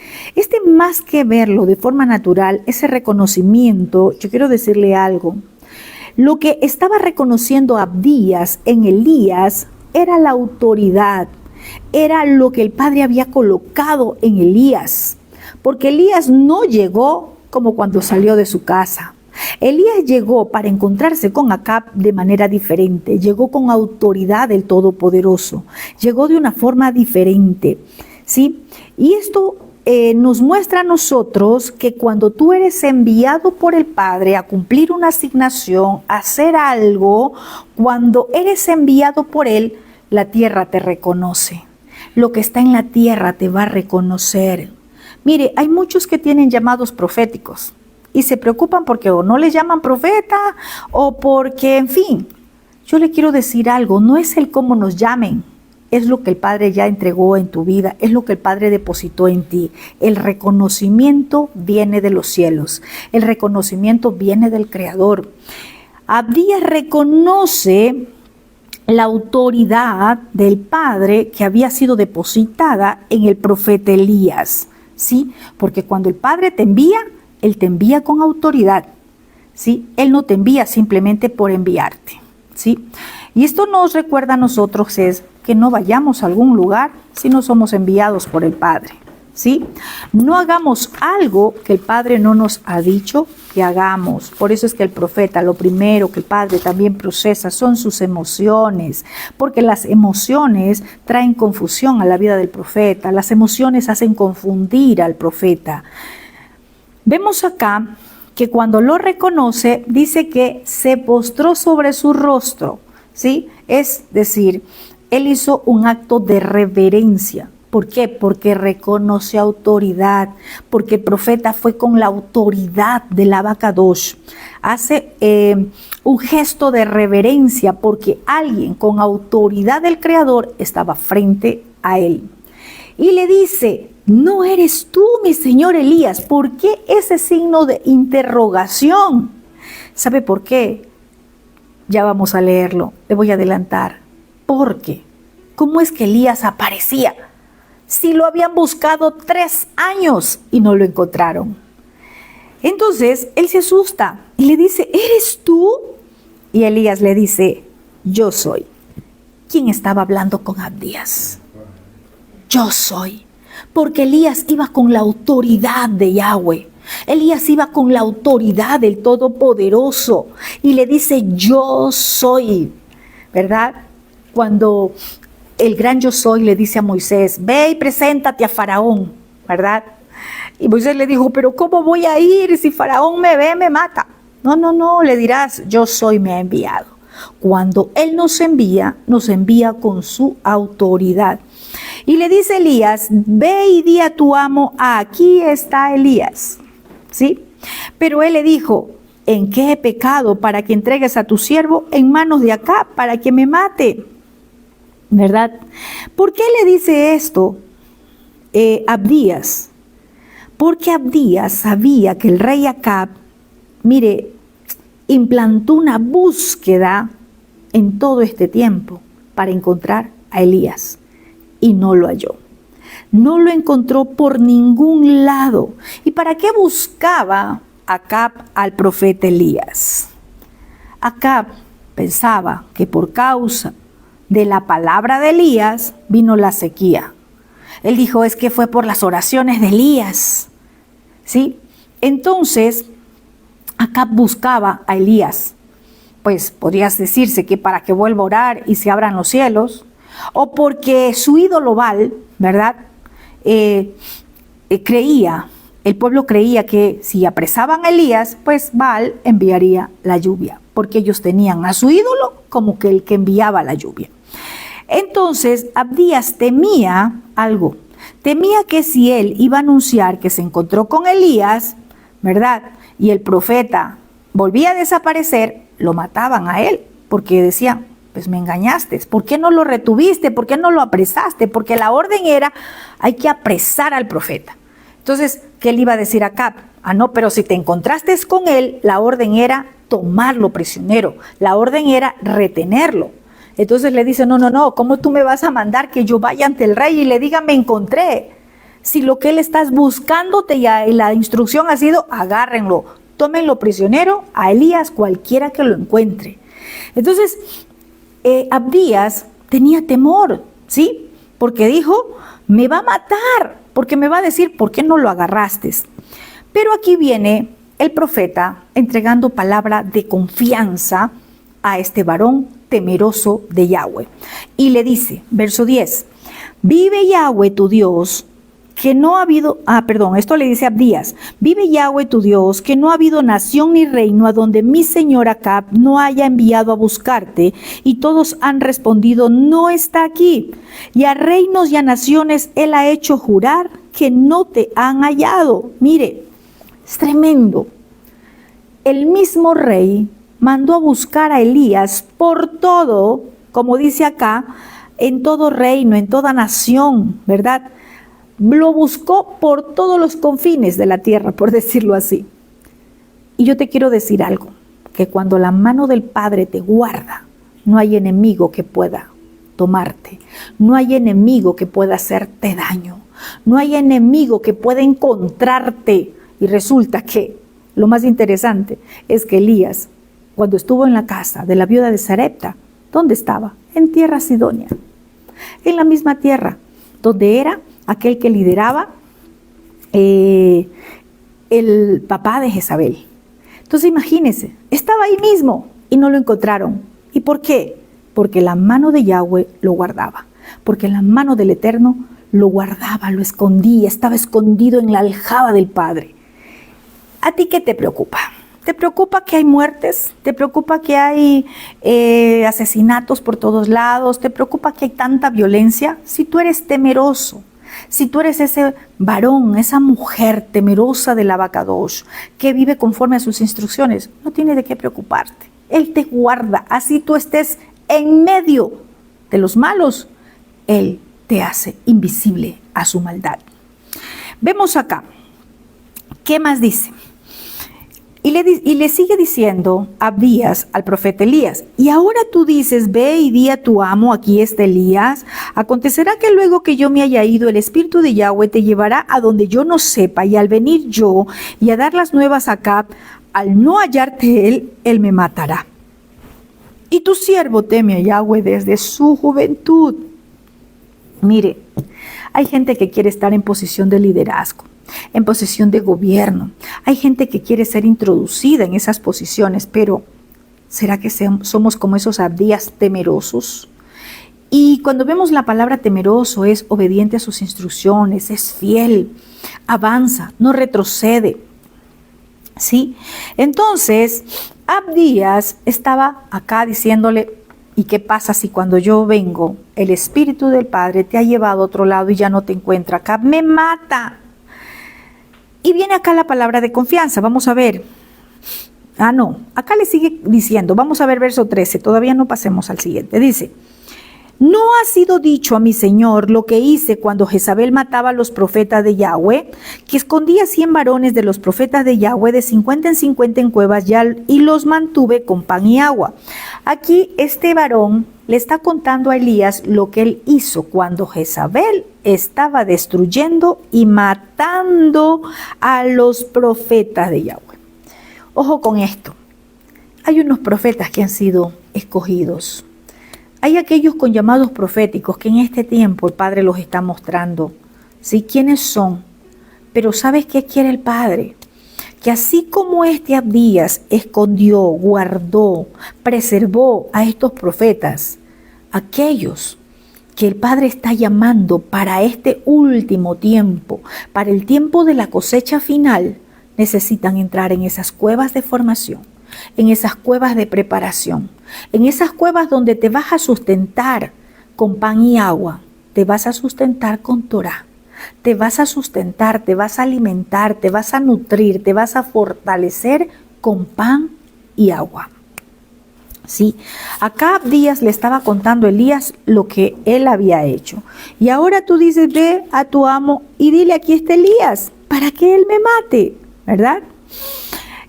más que verlo de forma natural, ese reconocimiento, yo quiero decirle algo. Lo que estaba reconociendo Abdías en Elías era la autoridad, era lo que el Padre había colocado en Elías, porque Elías no llegó como cuando salió de su casa. Elías llegó para encontrarse con Acab de manera diferente, llegó con autoridad del Todopoderoso, llegó de una forma diferente, ¿sí? Y esto nos muestra a nosotros que cuando tú eres enviado por el Padre a cumplir una asignación, a hacer algo, cuando eres enviado por Él, la tierra te reconoce. Lo que está en la tierra te va a reconocer. Mire, hay muchos que tienen llamados proféticos y se preocupan porque o no les llaman profeta o porque, en fin, yo le quiero decir algo, no es el cómo nos llamen, es lo que el Padre ya entregó en tu vida, es lo que el Padre depositó en ti. El reconocimiento viene de los cielos, el reconocimiento viene del Creador. Abdías reconoce la autoridad del Padre que había sido depositada en el profeta Elías, ¿sí? Porque cuando el Padre te envía, Él te envía con autoridad, ¿sí? Él no te envía simplemente por enviarte, ¿sí? Y esto nos recuerda a nosotros es que no vayamos a algún lugar si no somos enviados por el Padre, ¿sí? No hagamos algo que el Padre no nos ha dicho que hagamos. Por eso es que el profeta, lo primero que el Padre también procesa son sus emociones, porque las emociones traen confusión a la vida del profeta, las emociones hacen confundir al profeta. Vemos acá que cuando lo reconoce, dice que se postró sobre su rostro, ¿sí? Es decir, él hizo un acto de reverencia. ¿Por qué? Porque reconoce autoridad, porque el profeta fue con la autoridad del Abacadosh. Hace un gesto de reverencia porque alguien con autoridad del Creador estaba frente a él. Y le dice: ¿no eres tú, mi señor Elías? ¿Por qué ese signo de interrogación? ¿Sabe por qué? Ya vamos a leerlo, le voy a adelantar. Porque, ¿cómo es que Elías aparecía? Si lo habían buscado 3 años y no lo encontraron. Entonces, él se asusta y le dice: ¿eres tú? Y Elías le dice: yo soy. ¿Quién estaba hablando con Abdías? Yo soy. Porque Elías iba con la autoridad de Yahweh. Elías iba con la autoridad del Todopoderoso y le dice: yo soy, ¿verdad? Cuando el gran yo soy le dice a Moisés: ve y preséntate a Faraón, ¿verdad? Y Moisés le dijo: pero ¿cómo voy a ir? Si Faraón me ve, me mata. No, le dirás: yo soy, me ha enviado. Cuando Él nos envía con su autoridad. Y le dice Elías, ve y di a tu amo, aquí está Elías. ¿Sí? Pero él le dijo, ¿en qué he pecado para que entregues a tu siervo en manos de Acab para que me mate? ¿Verdad? ¿Por qué le dice esto Abdías? Porque Abdías sabía que el rey Acab, mire, implantó una búsqueda en todo este tiempo para encontrar a Elías y no lo halló. No lo encontró por ningún lado. ¿Y para qué buscaba Acab al profeta Elías? Acab pensaba que por causa de la palabra de Elías vino la sequía. Él dijo, es que fue por las oraciones de Elías. ¿Sí? Entonces, Acab buscaba a Elías. Pues podrías decirse que para que vuelva a orar y se abran los cielos, o porque su ídolo Baal, ¿verdad? El pueblo creía que si apresaban a Elías, pues Baal enviaría la lluvia, porque ellos tenían a su ídolo como que el que enviaba la lluvia. Entonces, Abdías temía algo, temía que si él iba a anunciar que se encontró con Elías, ¿verdad? Y el profeta volvía a desaparecer, lo mataban a él, porque decían, pues me engañaste, ¿por qué no lo retuviste? ¿Por qué no lo apresaste? Porque la orden era, hay que apresar al profeta. Entonces, ¿qué le iba a decir a Acab? Ah, no, pero si te encontraste con él, la orden era tomarlo prisionero, la orden era retenerlo. Entonces le dice, no, ¿cómo tú me vas a mandar que yo vaya ante el rey y le diga, me encontré? Si lo que él estás buscándote y la instrucción ha sido, agárrenlo, tómenlo prisionero a Elías, cualquiera que lo encuentre. Entonces, Abdías tenía temor, ¿sí? Porque dijo, me va a matar, porque me va a decir, ¿por qué no lo agarraste? Pero aquí viene el profeta entregando palabra de confianza a este varón temeroso de Yahweh. Y le dice, verso 10, vive Yahweh tu Dios, que no ha habido, esto le dice a Abdías, vive Yahweh tu Dios, que no ha habido nación ni reino a donde mi señor Acab no haya enviado a buscarte, y todos han respondido, no está aquí, y a reinos y a naciones él ha hecho jurar que no te han hallado. Mire, es tremendo. El mismo rey mandó a buscar a Elías por todo, como dice acá, en todo reino, en toda nación, ¿verdad? Lo buscó por todos los confines de la tierra, por decirlo así. Y yo te quiero decir algo, que cuando la mano del Padre te guarda, no hay enemigo que pueda tomarte, no hay enemigo que pueda hacerte daño, no hay enemigo que pueda encontrarte. Y resulta que lo más interesante es que Elías, cuando estuvo en la casa de la viuda de Sarepta, ¿dónde estaba? En tierra sidonia, en la misma tierra donde era aquel que lideraba el papá de Jezabel. Entonces imagínense, estaba ahí mismo y no lo encontraron. ¿Y por qué? Porque la mano de Yahweh lo guardaba, porque la mano del Eterno lo guardaba, lo escondía, estaba escondido en la aljaba del Padre. ¿A ti qué te preocupa? ¿Te preocupa que hay muertes? ¿Te preocupa que hay asesinatos por todos lados? ¿Te preocupa que hay tanta violencia? Si tú eres temeroso, si tú eres ese varón, esa mujer temerosa del Abacadosh, que vive conforme a sus instrucciones, no tiene de qué preocuparte. Él te guarda, así tú estés en medio de los malos, Él te hace invisible a su maldad. Vemos acá, ¿qué más dice? Y le sigue diciendo Abdías al profeta Elías, y ahora tú dices, ve y di a tu amo, aquí está Elías. Acontecerá que luego que yo me haya ido, el Espíritu de Yahweh te llevará a donde yo no sepa, y al venir yo y a dar las nuevas a Acab, al no hallarte él me matará. Y tu siervo teme a Yahweh desde su juventud. Mire, hay gente que quiere estar en posición de liderazgo, en posición de gobierno. Hay gente que quiere ser introducida en esas posiciones, pero ¿será que somos como esos Abdías temerosos? Y cuando vemos la palabra temeroso, es obediente a sus instrucciones, es fiel, avanza, no retrocede. ¿Sí? Entonces, Abdías estaba acá diciéndole, ¿y qué pasa si cuando yo vengo, el Espíritu del Padre te ha llevado a otro lado y ya no te encuentra acá? Me mata. Y viene acá la palabra de confianza. Vamos a ver. Acá le sigue diciendo, vamos a ver verso 13, todavía no pasemos al siguiente. Dice, ¿no ha sido dicho a mi Señor lo que hice cuando Jezabel mataba a los profetas de Yahweh? Que escondía 100 varones de los profetas de Yahweh de 50 en 50 en cuevas y los mantuve con pan y agua. Aquí este varón le está contando a Elías lo que él hizo cuando Jezabel estaba destruyendo y matando a los profetas de Yahweh. Ojo con esto, hay unos profetas que han sido escogidos. Hay aquellos con llamados proféticos que en este tiempo el Padre los está mostrando, ¿sí? ¿Quiénes son? Pero ¿sabes qué quiere el Padre? Que así como Abdías escondió, guardó, preservó a estos profetas, aquellos que el Padre está llamando para este último tiempo, para el tiempo de la cosecha final, necesitan entrar en esas cuevas de formación, en esas cuevas de preparación, en esas cuevas donde te vas a sustentar con pan y agua, te vas a sustentar con Torah, te vas a sustentar, te vas a alimentar, te vas a nutrir, te vas a fortalecer con pan y agua. Sí, acá Abdías le estaba contando a Elías lo que él había hecho. Y ahora tú dices, ve a tu amo y dile, aquí está Elías, para que él me mate, ¿verdad?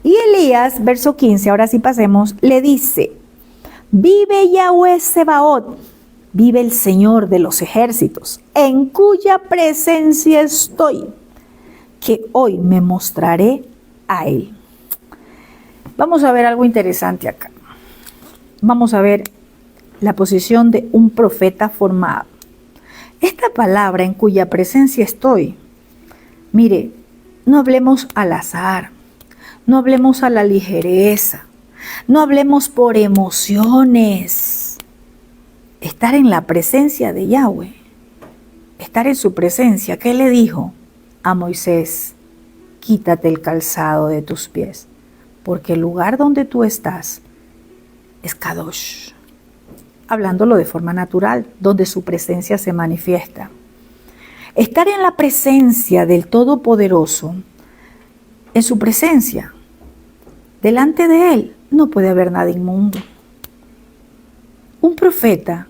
Y Elías, verso 15, ahora sí pasemos, le dice, vive Yahweh Sebaot, vive el Señor de los ejércitos, en cuya presencia estoy, que hoy me mostraré a él. Vamos a ver algo interesante acá. Vamos a ver la posición de un profeta formado. Esta palabra, en cuya presencia estoy, mire, no hablemos al azar, no hablemos a la ligereza, no hablemos por emociones. Estar en la presencia de Yahweh, estar en su presencia. ¿Qué le dijo a Moisés? Quítate el calzado de tus pies, porque el lugar donde tú estás es Kadosh. Hablándolo de forma natural, donde su presencia se manifiesta. Estar en la presencia del Todopoderoso, en su presencia, delante de Él, no puede haber nada inmundo. Un profeta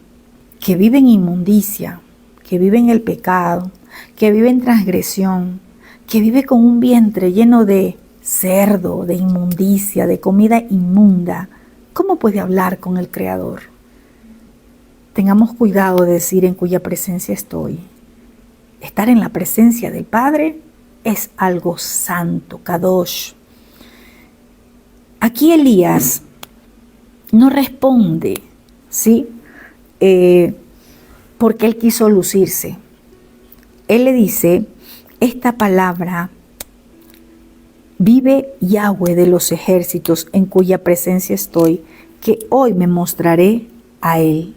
que vive en inmundicia, que vive en el pecado, que vive en transgresión, que vive con un vientre lleno de cerdo, de inmundicia, de comida inmunda, ¿cómo puede hablar con el Creador? Tengamos cuidado de decir en cuya presencia estoy. Estar en la presencia del Padre es algo santo, Kadosh. Aquí Elías no responde, ¿sí? Porque él quiso lucirse. Él le dice, esta palabra, vive Yahweh de los ejércitos en cuya presencia estoy, que hoy me mostraré a él.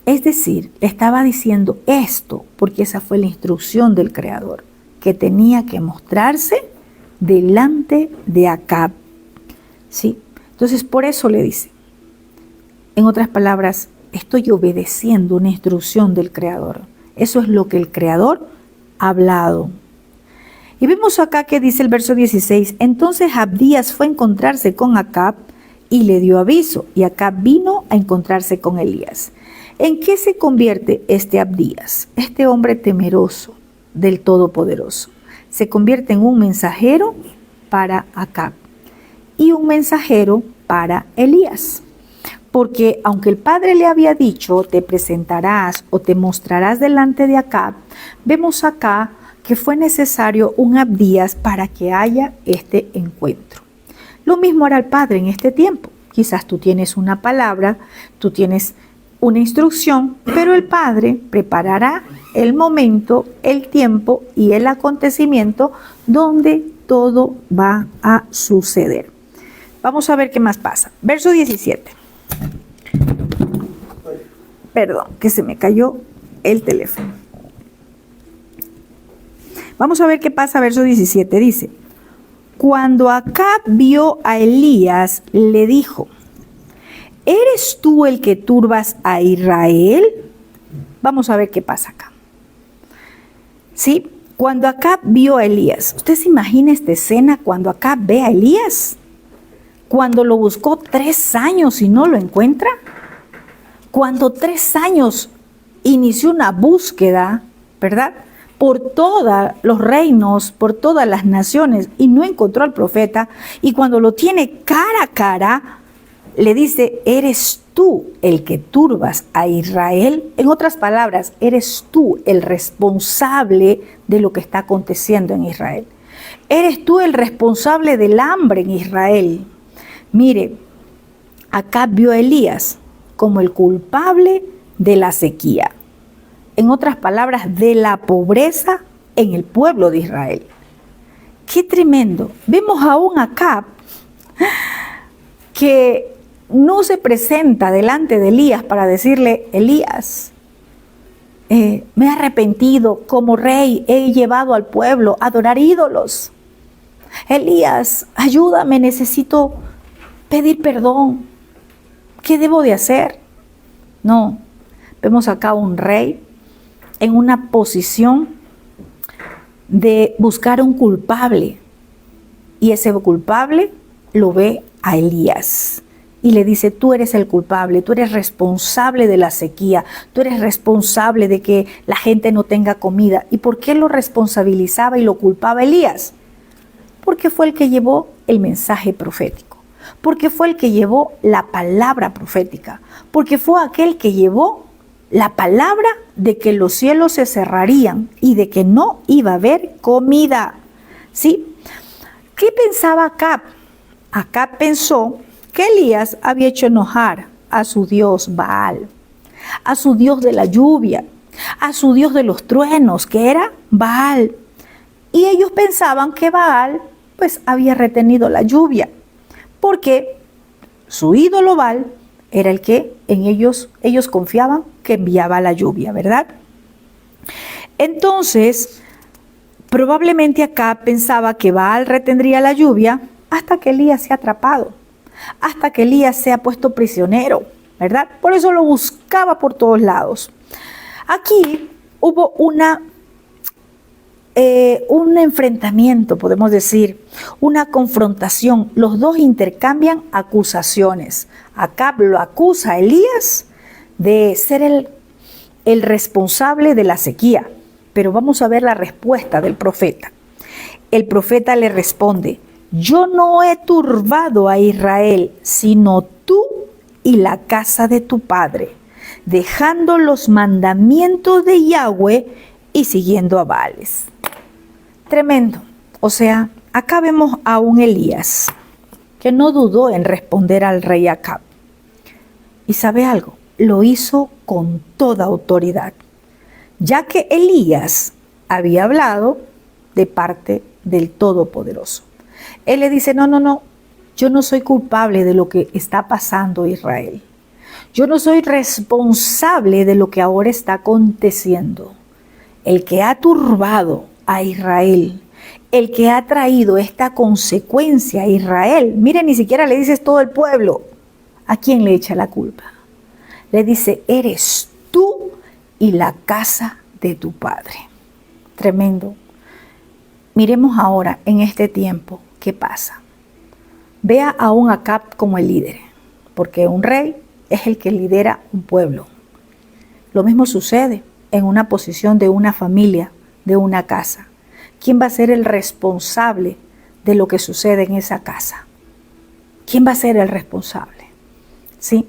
Es decir, estaba diciendo esto porque esa fue la instrucción del Creador, que tenía que mostrarse delante de Acab. ¿Sí? Entonces, por eso le dice, en otras palabras, estoy obedeciendo una instrucción del Creador. Eso es lo que el Creador ha hablado. Y vemos acá que dice el verso 16, entonces Abdías fue a encontrarse con Acab y le dio aviso, y Acab vino a encontrarse con Elías. ¿En qué se convierte este Abdías, este hombre temeroso del Todopoderoso? Se convierte en un mensajero para Acab y un mensajero para Elías. Porque aunque el Padre le había dicho, te presentarás o te mostrarás delante de Acab, vemos acá que fue necesario un Abdías para que haya este encuentro. Lo mismo hará el Padre en este tiempo. Quizás tú tienes una palabra, tú tienes una instrucción, pero el Padre preparará el momento, el tiempo y el acontecimiento donde todo va a suceder. Vamos a ver qué más pasa. Verso 17. Perdón, que se me cayó el teléfono. Vamos a ver qué pasa, verso 17. Dice, Cuando Acab vio a Elías, le dijo: ¿eres tú el que turbas a Israel? Vamos a ver qué pasa acá. ¿Sí? Cuando Acab vio a Elías, ¿usted se imagina esta escena cuando Acab ve a Elías? Cuando lo buscó 3 años y no lo encuentra. Cuando 3 años inició una búsqueda, ¿verdad?, por todos los reinos, por todas las naciones, y no encontró al profeta. Y cuando lo tiene cara a cara, le dice: ¿eres tú el que turbas a Israel? En otras palabras, eres tú el responsable de lo que está aconteciendo en Israel. Eres tú el responsable del hambre en Israel. Mire, acá vio a Elías como el culpable de la sequía. En otras palabras, de la pobreza en el pueblo de Israel. ¡Qué tremendo! Vemos a un Acab que no se presenta delante de Elías para decirle: Elías, me he arrepentido, como rey he llevado al pueblo a adorar ídolos. Elías, ayúdame, necesito pedir perdón. ¿Qué debo de hacer? No, vemos acá un rey en una posición de buscar un culpable, y ese culpable lo ve a Elías y le dice: tú eres el culpable, tú eres responsable de la sequía, tú eres responsable de que la gente no tenga comida. ¿Y por qué lo responsabilizaba y lo culpaba a Elías? Porque fue el que llevó el mensaje profético, porque fue el que llevó la palabra profética, porque fue aquel que llevó la palabra de que los cielos se cerrarían y de que no iba a haber comida. ¿Sí? ¿Qué pensaba Acab? Acab pensó que Elías había hecho enojar a su dios Baal, a su dios de la lluvia, a su dios de los truenos, que era Baal. Y ellos pensaban que Baal pues había retenido la lluvia, porque su ídolo Baal era el que en ellos confiaban que enviaba la lluvia, ¿verdad? Entonces, probablemente acá pensaba que Baal retendría la lluvia hasta que Elías sea atrapado, hasta que Elías sea puesto prisionero, ¿verdad? Por eso lo buscaba por todos lados. Aquí hubo un enfrentamiento, podemos decir, una confrontación. Los dos intercambian acusaciones. Acab lo acusa a Elías de ser el responsable de la sequía. Pero vamos a ver la respuesta del profeta. El profeta le responde: yo no he turbado a Israel, sino tú y la casa de tu padre, dejando los mandamientos de Yahweh y siguiendo a Baales. Tremendo. O sea, acá vemos a un Elías que no dudó en responder al rey Acab. Y ¿sabe algo? Lo hizo con toda autoridad, ya que Elías había hablado de parte del Todopoderoso. Él le dice: no, yo no soy culpable de lo que está pasando Israel. Yo no soy responsable de lo que ahora está aconteciendo. El que ha turbado a Israel, el que ha traído esta consecuencia a Israel, mire, ni siquiera le dices todo el pueblo. ¿A quién le echa la culpa? Le dice: eres tú y la casa de tu padre. Tremendo. Miremos ahora en este tiempo qué pasa. Vea a un Acab como el líder, porque un rey es el que lidera un pueblo. Lo mismo sucede en una posición de una familia, de una casa. ¿Quién va a ser el responsable de lo que sucede en esa casa? ¿Quién va a ser el responsable? ¿Sí?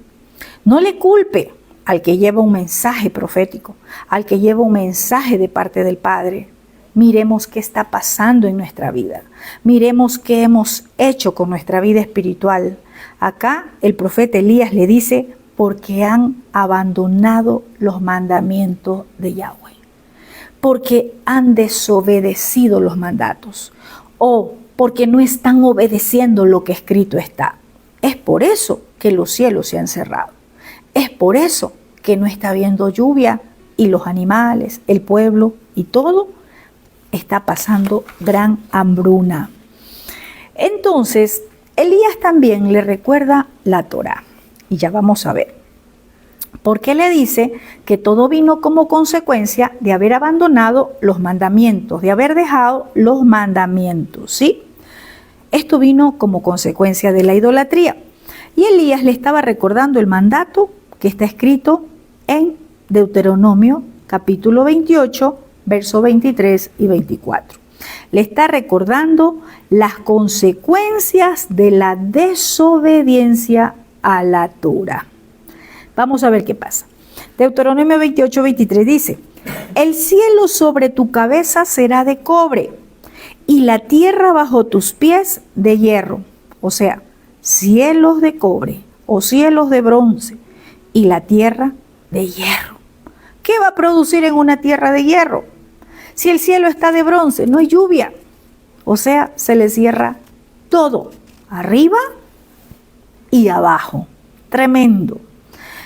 No le culpe al que lleva un mensaje profético, al que lleva un mensaje de parte del Padre. Miremos qué está pasando en nuestra vida. Miremos qué hemos hecho con nuestra vida espiritual. Acá el profeta Elías le dice: porque han abandonado los mandamientos de Yahweh. Porque han desobedecido los mandatos. O porque no están obedeciendo lo que escrito está. Es por eso que los cielos se han cerrado. Es por eso que no está habiendo lluvia y los animales, el pueblo y todo está pasando gran hambruna. Entonces, Elías también le recuerda la Torá. Y ya vamos a ver. Porque le dice que todo vino como consecuencia de haber abandonado los mandamientos, de haber dejado los mandamientos, ¿sí? Esto vino como consecuencia de la idolatría. Y Elías le estaba recordando el mandato que está escrito en Deuteronomio capítulo 28, versos 23 y 24. Le está recordando las consecuencias de la desobediencia a la Torá. Vamos a ver qué pasa. Deuteronomio 28, 23 dice: el cielo sobre tu cabeza será de cobre y la tierra bajo tus pies de hierro. O sea, cielos de cobre o cielos de bronce y la tierra de hierro. ¿Qué va a producir en una tierra de hierro? Si el cielo está de bronce, no hay lluvia. O sea, se le cierra todo, arriba y abajo. Tremendo.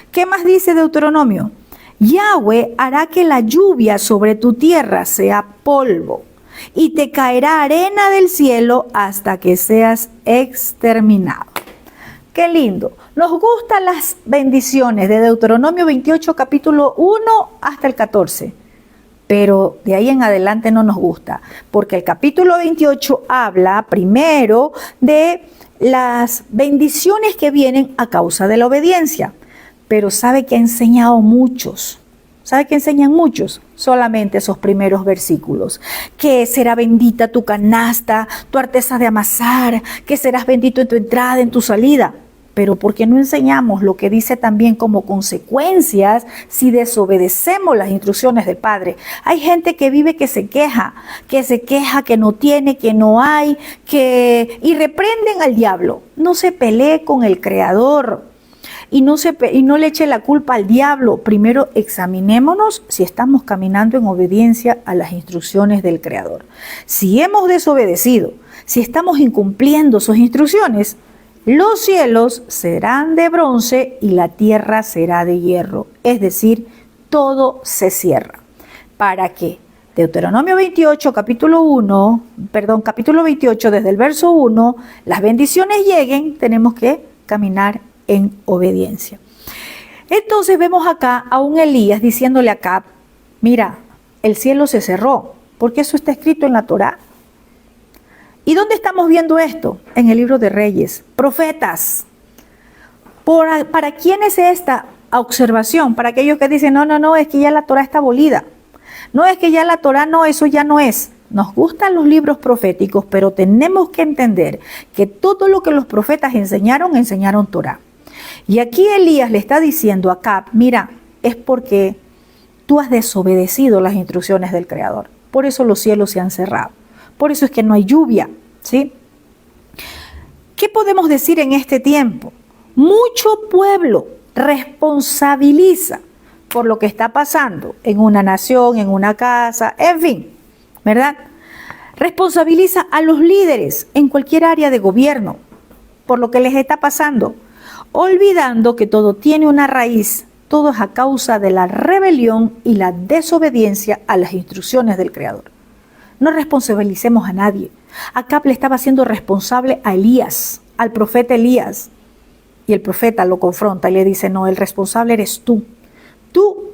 ¿Qué más dice Deuteronomio? Yahweh hará que la lluvia sobre tu tierra sea polvo y te caerá arena del cielo hasta que seas exterminado. Qué lindo. Nos gustan las bendiciones de Deuteronomio 28, capítulo 1 hasta el 14. Pero de ahí en adelante no nos gusta, porque el capítulo 28 habla primero de las bendiciones que vienen a causa de la obediencia. Pero ¿sabe qué ha enseñado muchos? ¿Sabe qué enseñan muchos? Solamente esos primeros versículos. Que será bendita tu canasta, tu arteza de amasar, que serás bendito en tu entrada, en tu salida. Pero ¿por qué no enseñamos lo que dice también como consecuencias si desobedecemos las instrucciones del Padre? Hay gente que vive que se queja, que no tiene, que no hay, y reprenden al diablo. No se pelee con el Creador. Y no le eche la culpa al diablo. Primero examinémonos si estamos caminando en obediencia a las instrucciones del Creador. Si hemos desobedecido, si estamos incumpliendo sus instrucciones, los cielos serán de bronce y la tierra será de hierro. Es decir, todo se cierra. ¿Para qué? Deuteronomio 28, capítulo 28, desde el verso 1, las bendiciones lleguen, tenemos que caminar en obediencia. Entonces vemos acá a un Elías diciéndole a Acab: mira, el cielo se cerró, porque eso está escrito en la Torá. ¿Y dónde estamos viendo esto? En el libro de Reyes. Profetas. ¿Para quién es esta observación? Para aquellos que dicen, no, es que ya la Torá está abolida. No, es que ya la Torá no, eso ya no es. Nos gustan los libros proféticos, pero tenemos que entender que todo lo que los profetas enseñaron Torá. Y aquí Elías le está diciendo a Acab: mira, es porque tú has desobedecido las instrucciones del Creador. Por eso los cielos se han cerrado. Por eso es que no hay lluvia, ¿sí? ¿Qué podemos decir en este tiempo? Mucho pueblo responsabiliza por lo que está pasando en una nación, en una casa, en fin, ¿verdad? Responsabiliza a los líderes en cualquier área de gobierno por lo que les está pasando, olvidando que todo tiene una raíz. Todo es a causa de la rebelión y la desobediencia a las instrucciones del Creador. No responsabilicemos a nadie. Acab le estaba haciendo responsable a Elías, al profeta Elías. Y el profeta lo confronta y le dice: no, el responsable eres tú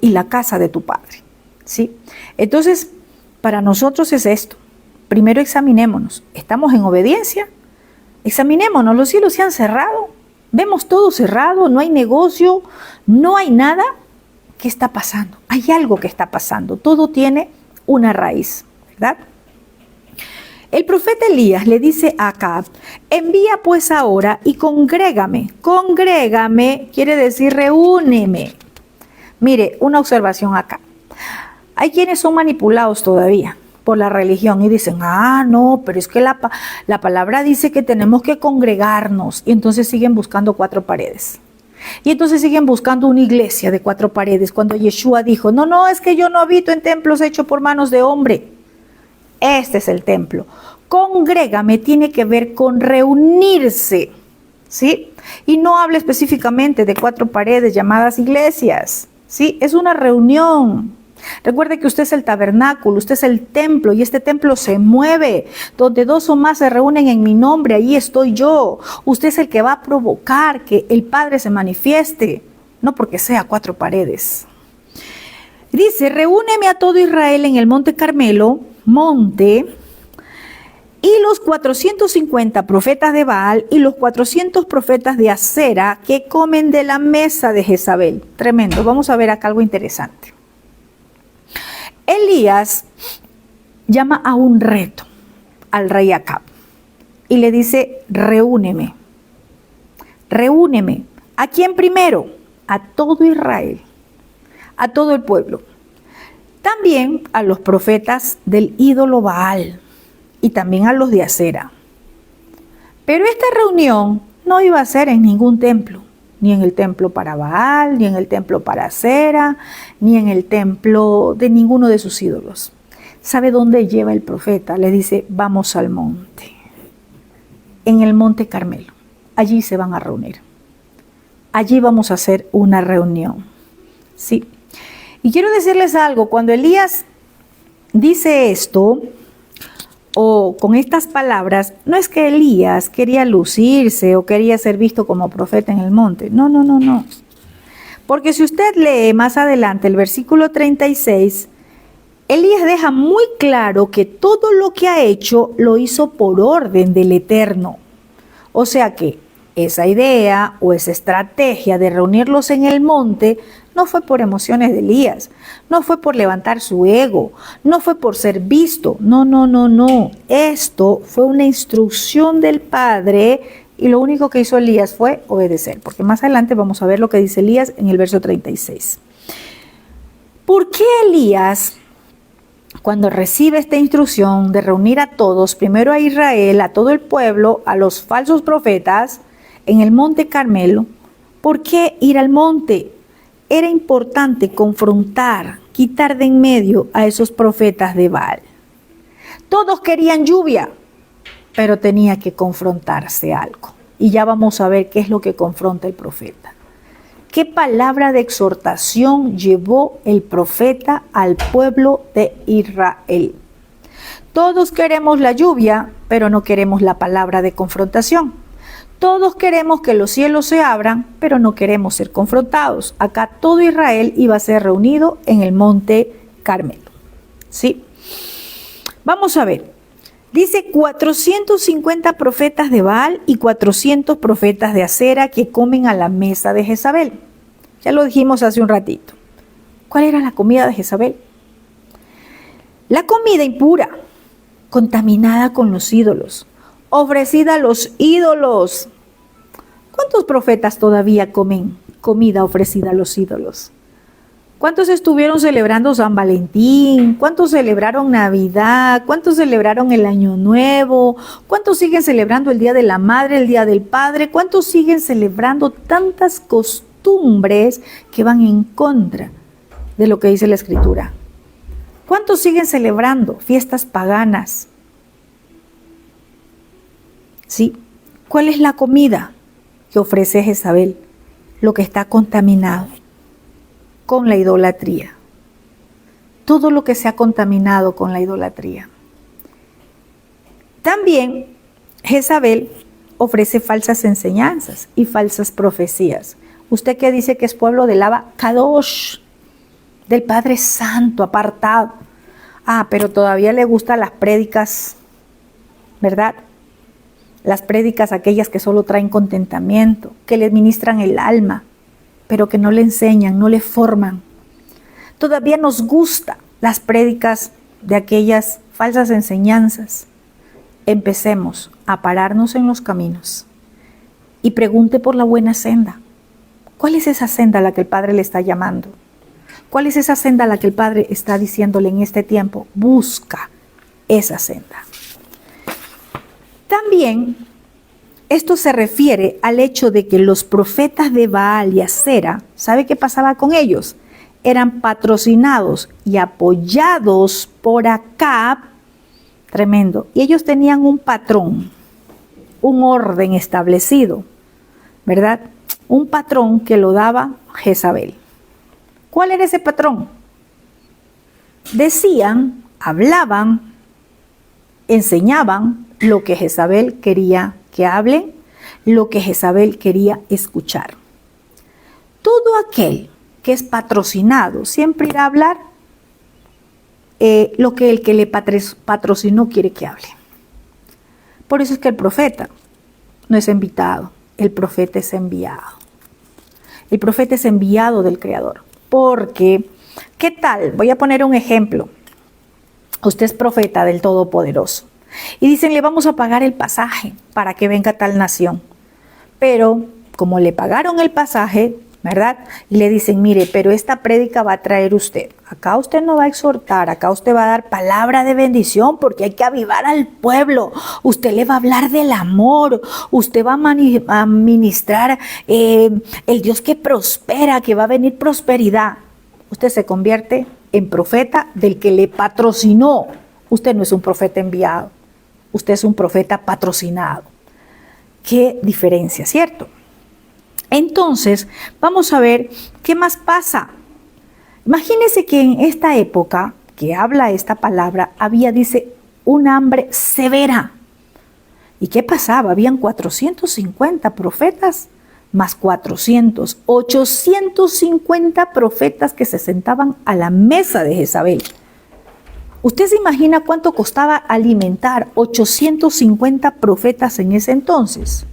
y la casa de tu padre. ¿Sí? Entonces, para nosotros es esto. Primero examinémonos. ¿Estamos en obediencia? Examinémonos. Los cielos se han cerrado. Vemos todo cerrado. No hay negocio. No hay nada. ¿Qué está pasando? Hay algo que está pasando. Todo tiene una raíz, ¿verdad? El profeta Elías le dice a Acab: envía pues ahora y congrégame. Congrégame quiere decir reúneme. Mire, una observación acá. Hay quienes son manipulados todavía por la religión y dicen: no, pero es que la palabra dice que tenemos que congregarnos. Y entonces siguen buscando 4 paredes. Y entonces siguen buscando una iglesia de 4 paredes, cuando Yeshua dijo: no, es que yo no habito en templos hechos por manos de hombre. Este es el templo. Congrégame tiene que ver con reunirse, ¿sí? Y no habla específicamente de 4 paredes llamadas iglesias, ¿sí? Es una reunión, Recuerde que usted es el tabernáculo, usted es el templo y este templo se mueve. Donde dos o más se reúnen en mi nombre, ahí estoy yo. Usted es el que va a provocar que el Padre se manifieste, no porque sea cuatro paredes. Dice, reúneme a todo Israel en el monte Carmelo, y los 450 profetas de Baal y los 400 profetas de Acera que comen de la mesa de Jezabel. Tremendo. Vamos a ver acá algo interesante. Elías llama a un reto al rey Acab y le dice, reúneme. ¿A quién primero? A todo Israel, a todo el pueblo. También a los profetas del ídolo Baal y también a los de Acera. Pero esta reunión no iba a ser en ningún templo, ni en el templo para Baal, ni en el templo para Acera, ni en el templo de ninguno de sus ídolos. ¿Sabe dónde lleva el profeta? Le dice, vamos al monte, en el monte Carmelo. Allí se van a reunir. Allí vamos a hacer una reunión. Sí. Y quiero decirles algo, cuando Elías dice esto, o con estas palabras, no es que Elías quería lucirse o quería ser visto como profeta en el monte. No. Porque si usted lee más adelante el versículo 36, Elías deja muy claro que todo lo que ha hecho lo hizo por orden del Eterno. O sea que esa idea o esa estrategia de reunirlos en el monte no fue por emociones de Elías, no fue por levantar su ego, no fue por ser visto, no. Esto fue una instrucción del Padre y lo único que hizo Elías fue obedecer, porque más adelante vamos a ver lo que dice Elías en el verso 36. ¿Por qué Elías, cuando recibe esta instrucción de reunir a todos, primero a Israel, a todo el pueblo, a los falsos profetas, en el monte Carmelo, por qué ir al monte? Era importante confrontar, quitar de en medio a esos profetas de Baal. Todos querían lluvia, pero tenía que confrontarse algo. Y ya vamos a ver qué es lo que confronta el profeta. ¿Qué palabra de exhortación llevó el profeta al pueblo de Israel? Todos queremos la lluvia, pero no queremos la palabra de confrontación. Todos queremos que los cielos se abran, pero no queremos ser confrontados. Acá todo Israel iba a ser reunido en el monte Carmelo. ¿Sí? Vamos a ver. Dice 450 profetas de Baal y 400 profetas de Acera que comen a la mesa de Jezabel. Ya lo dijimos hace un ratito. ¿Cuál era la comida de Jezabel? La comida impura, contaminada con los ídolos, ofrecida a los ídolos. ¿Cuántos profetas todavía comen comida ofrecida a los ídolos? ¿Cuántos estuvieron celebrando San Valentín? ¿Cuántos celebraron Navidad? ¿Cuántos celebraron el Año Nuevo? ¿Cuántos siguen celebrando el Día de la Madre, el Día del Padre? ¿Cuántos siguen celebrando tantas costumbres que van en contra de lo que dice la Escritura? ¿Cuántos siguen celebrando fiestas paganas? ¿Sí? ¿Cuál es la comida que ofrece Jezabel? Lo que está contaminado con la idolatría. Todo lo que se ha contaminado con la idolatría. También Jezabel ofrece falsas enseñanzas y falsas profecías. Usted que dice que es pueblo del Abba Kadosh, del Padre Santo, apartado. Pero todavía le gustan las prédicas, ¿verdad? Las prédicas aquellas que solo traen contentamiento, que le ministran el alma, pero que no le enseñan, no le forman. Todavía nos gustan las prédicas de aquellas falsas enseñanzas. Empecemos a pararnos en los caminos y pregunte por la buena senda. ¿Cuál es esa senda a la que el Padre le está llamando? ¿Cuál es esa senda a la que el Padre está diciéndole en este tiempo? Busca esa senda. También esto se refiere al hecho de que los profetas de Baal y Acera, ¿sabe qué pasaba con ellos? Eran patrocinados y apoyados por Acab, tremendo, y ellos tenían un patrón, un orden establecido, ¿verdad? Un patrón que lo daba Jezabel. ¿Cuál era ese patrón? decían, hablaban, enseñaban lo que Jezabel quería que hablen, lo que Jezabel quería escuchar. Todo aquel que es patrocinado siempre irá a hablar lo que el que le patrocinó quiere que hable. Por eso es que el profeta no es invitado, el profeta es enviado. El profeta es enviado del Creador. Porque, ¿qué tal? Voy a poner un ejemplo. Usted es profeta del Todopoderoso. Y dicen, le vamos a pagar el pasaje para que venga tal nación. Pero, como le pagaron el pasaje, ¿verdad? Y le dicen, mire, pero esta prédica va a traer usted. Acá usted no va a exhortar, acá usted va a dar palabra de bendición porque hay que avivar al pueblo. Usted le va a hablar del amor, usted va a ministrar el Dios que prospera, que va a venir prosperidad. Usted se convierte en profeta del que le patrocinó. Usted no es un profeta enviado, usted es un profeta patrocinado. Qué diferencia, ¿cierto? Entonces, vamos a ver qué más pasa. Imagínense que en esta época que habla esta palabra, había, dice, un hambre severa. ¿Y qué pasaba? Habían 450 profetas, más 400, 850 profetas que se sentaban a la mesa de Jezabel. ¿Usted se imagina cuánto costaba alimentar 850 profetas en ese entonces?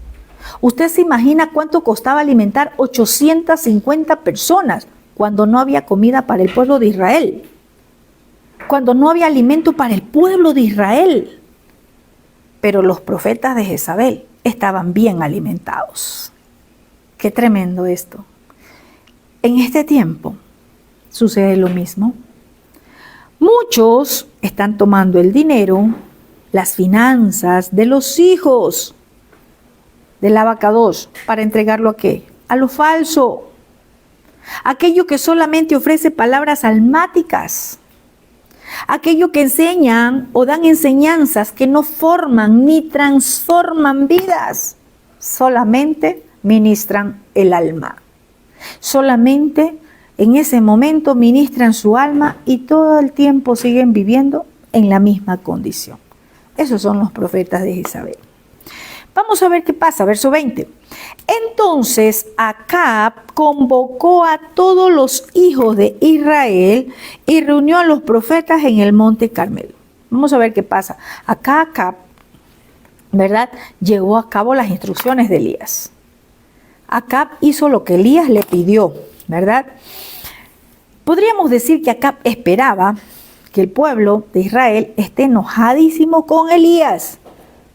¿Usted se imagina cuánto costaba alimentar 850 personas cuando no había comida para el pueblo de Israel? Cuando no había alimento para el pueblo de Israel. Pero los profetas de Jezabel estaban bien alimentados. Qué tremendo esto. En este tiempo sucede lo mismo. Muchos están tomando el dinero, las finanzas de los hijos del abacados para entregarlo ¿a qué? A lo falso. Aquello que solamente ofrece palabras almáticas. Aquello que enseñan o dan enseñanzas que no forman ni transforman vidas. Solamente ministran el alma. Solamente en ese momento ministran su alma y todo el tiempo siguen viviendo en la misma condición. Esos son los profetas de Jezabel. Vamos a ver qué pasa, verso 20. Entonces Acab convocó a todos los hijos de Israel y reunió a los profetas en el monte Carmelo. Vamos a ver qué pasa. Acá Acab, ¿verdad?, llevó a cabo las instrucciones de Elías. Acab hizo lo que Elías le pidió, ¿verdad? Podríamos decir que Acab esperaba que el pueblo de Israel esté enojadísimo con Elías,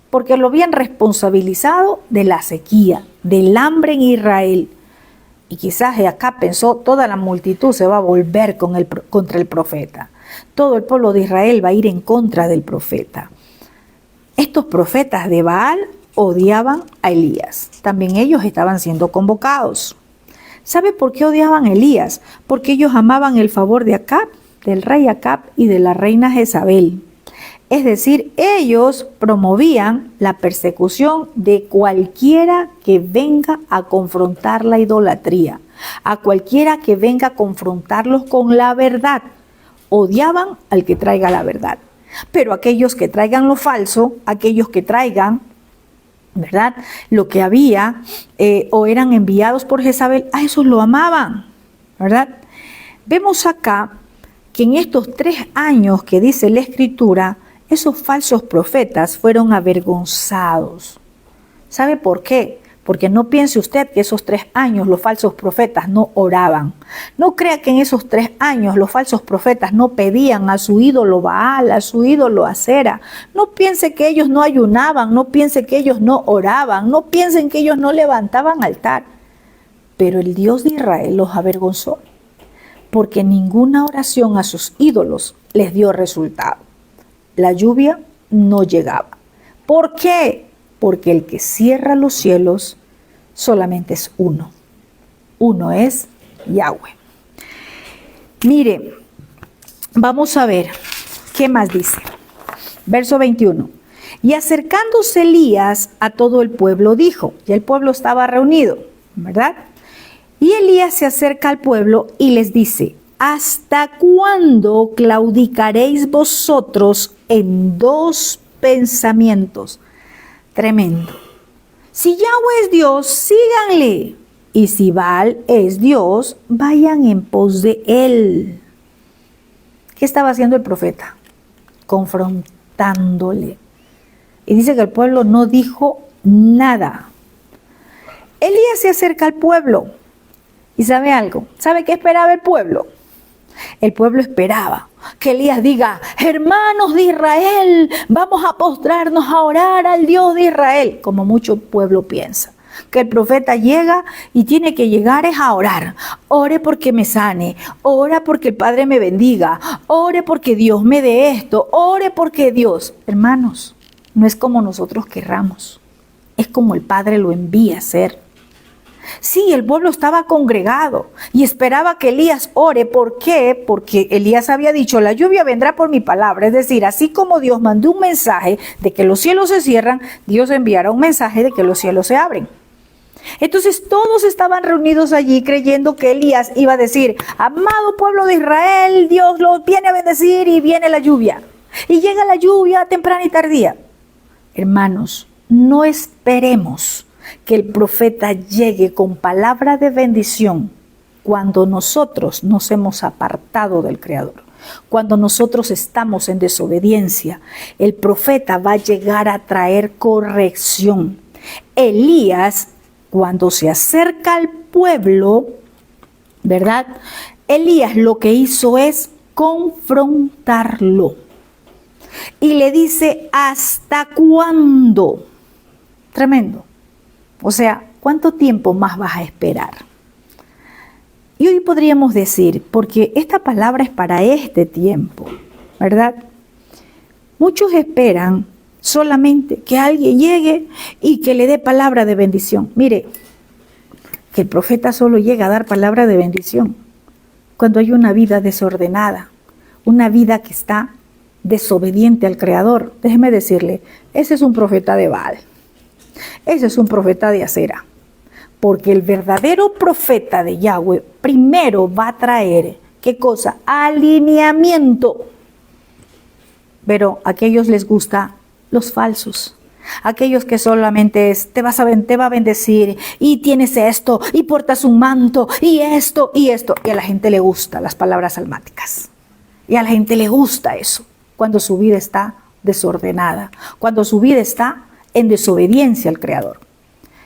porque lo habían responsabilizado de la sequía, del hambre en Israel. Y quizás Acab pensó, toda la multitud se va a volver contra el profeta. Todo el pueblo de Israel va a ir en contra del profeta. Estos profetas de Baal odiaban a Elías. También ellos estaban siendo convocados. ¿Sabe por qué odiaban a Elías? Porque ellos amaban el favor de Acab, del rey Acab y de la reina Jezabel. Es decir, ellos promovían la persecución de cualquiera que venga a confrontar la idolatría, a cualquiera que venga a confrontarlos con la verdad. Odiaban al que traiga la verdad. Pero aquellos que traigan lo falso, aquellos que traigan, ¿verdad?, lo que había o eran enviados por Jezabel, a esos lo amaban, ¿verdad? Vemos acá que en estos 3 años que dice la Escritura, esos falsos profetas fueron avergonzados. ¿Sabe por qué? Porque no piense usted que esos 3 años los falsos profetas no oraban. No crea que en esos 3 años los falsos profetas no pedían a su ídolo Baal, a su ídolo Acera. No piense que ellos no ayunaban, no piense que ellos no oraban, no piensen que ellos no levantaban altar. Pero el Dios de Israel los avergonzó, porque ninguna oración a sus ídolos les dio resultado. La lluvia no llegaba. ¿Por qué? Porque el que cierra los cielos solamente es uno. Uno es Yahweh. Mire, vamos a ver qué más dice. Verso 21. Y acercándose Elías a todo el pueblo dijo, y el pueblo estaba reunido, ¿verdad? Y Elías se acerca al pueblo y les dice, ¿hasta cuándo claudicaréis vosotros en dos pensamientos? Tremendo. Si Yahweh es Dios, síganle. Y si Baal es Dios, vayan en pos de él. ¿Qué estaba haciendo el profeta? Confrontándole. Y dice que el pueblo no dijo nada. Elías se acerca al pueblo. ¿Y sabe algo? ¿Sabe qué esperaba el pueblo? El pueblo esperaba que Elías diga: hermanos de Israel, vamos a postrarnos a orar al Dios de Israel. Como mucho pueblo piensa, que el profeta llega y tiene que llegar es a orar. Ore porque me sane, ora porque el Padre me bendiga, ore porque Dios me dé esto, ore porque Dios. Hermanos, no es como nosotros querramos, es como el Padre lo envía a hacer. Sí, el pueblo estaba congregado y esperaba que Elías ore. ¿Por qué? Porque Elías había dicho: la lluvia vendrá por mi palabra. Es decir, así como Dios mandó un mensaje de que los cielos se cierran, Dios enviará un mensaje de que los cielos se abren. Entonces todos estaban reunidos allí creyendo que Elías iba a decir: amado pueblo de Israel, Dios los viene a bendecir y viene la lluvia. Y llega la lluvia temprana y tardía. Hermanos, no esperemos que el profeta llegue con palabra de bendición cuando nosotros nos hemos apartado del Creador. Cuando nosotros estamos en desobediencia, el profeta va a llegar a traer corrección. Elías, cuando se acerca al pueblo, ¿verdad? Elías lo que hizo es confrontarlo. Y le dice: ¿hasta cuándo? Tremendo. O sea, ¿cuánto tiempo más vas a esperar? Y hoy podríamos decir, porque esta palabra es para este tiempo, ¿verdad? Muchos esperan solamente que alguien llegue y que le dé palabra de bendición. Mire, que el profeta solo llega a dar palabra de bendición cuando hay una vida desordenada, una vida que está desobediente al Creador. Déjeme decirle, ese es un profeta de Baal. Ese es un profeta de acera, porque el verdadero profeta de Yahweh primero va a traer, ¿qué cosa? Alineamiento. Pero a aquellos les gusta los falsos, aquellos que solamente es: te va a bendecir y tienes esto y portas un manto y esto y esto. Y a la gente le gusta las palabras almáticas, y a la gente le gusta eso cuando su vida está desordenada, cuando su vida está en desobediencia al Creador.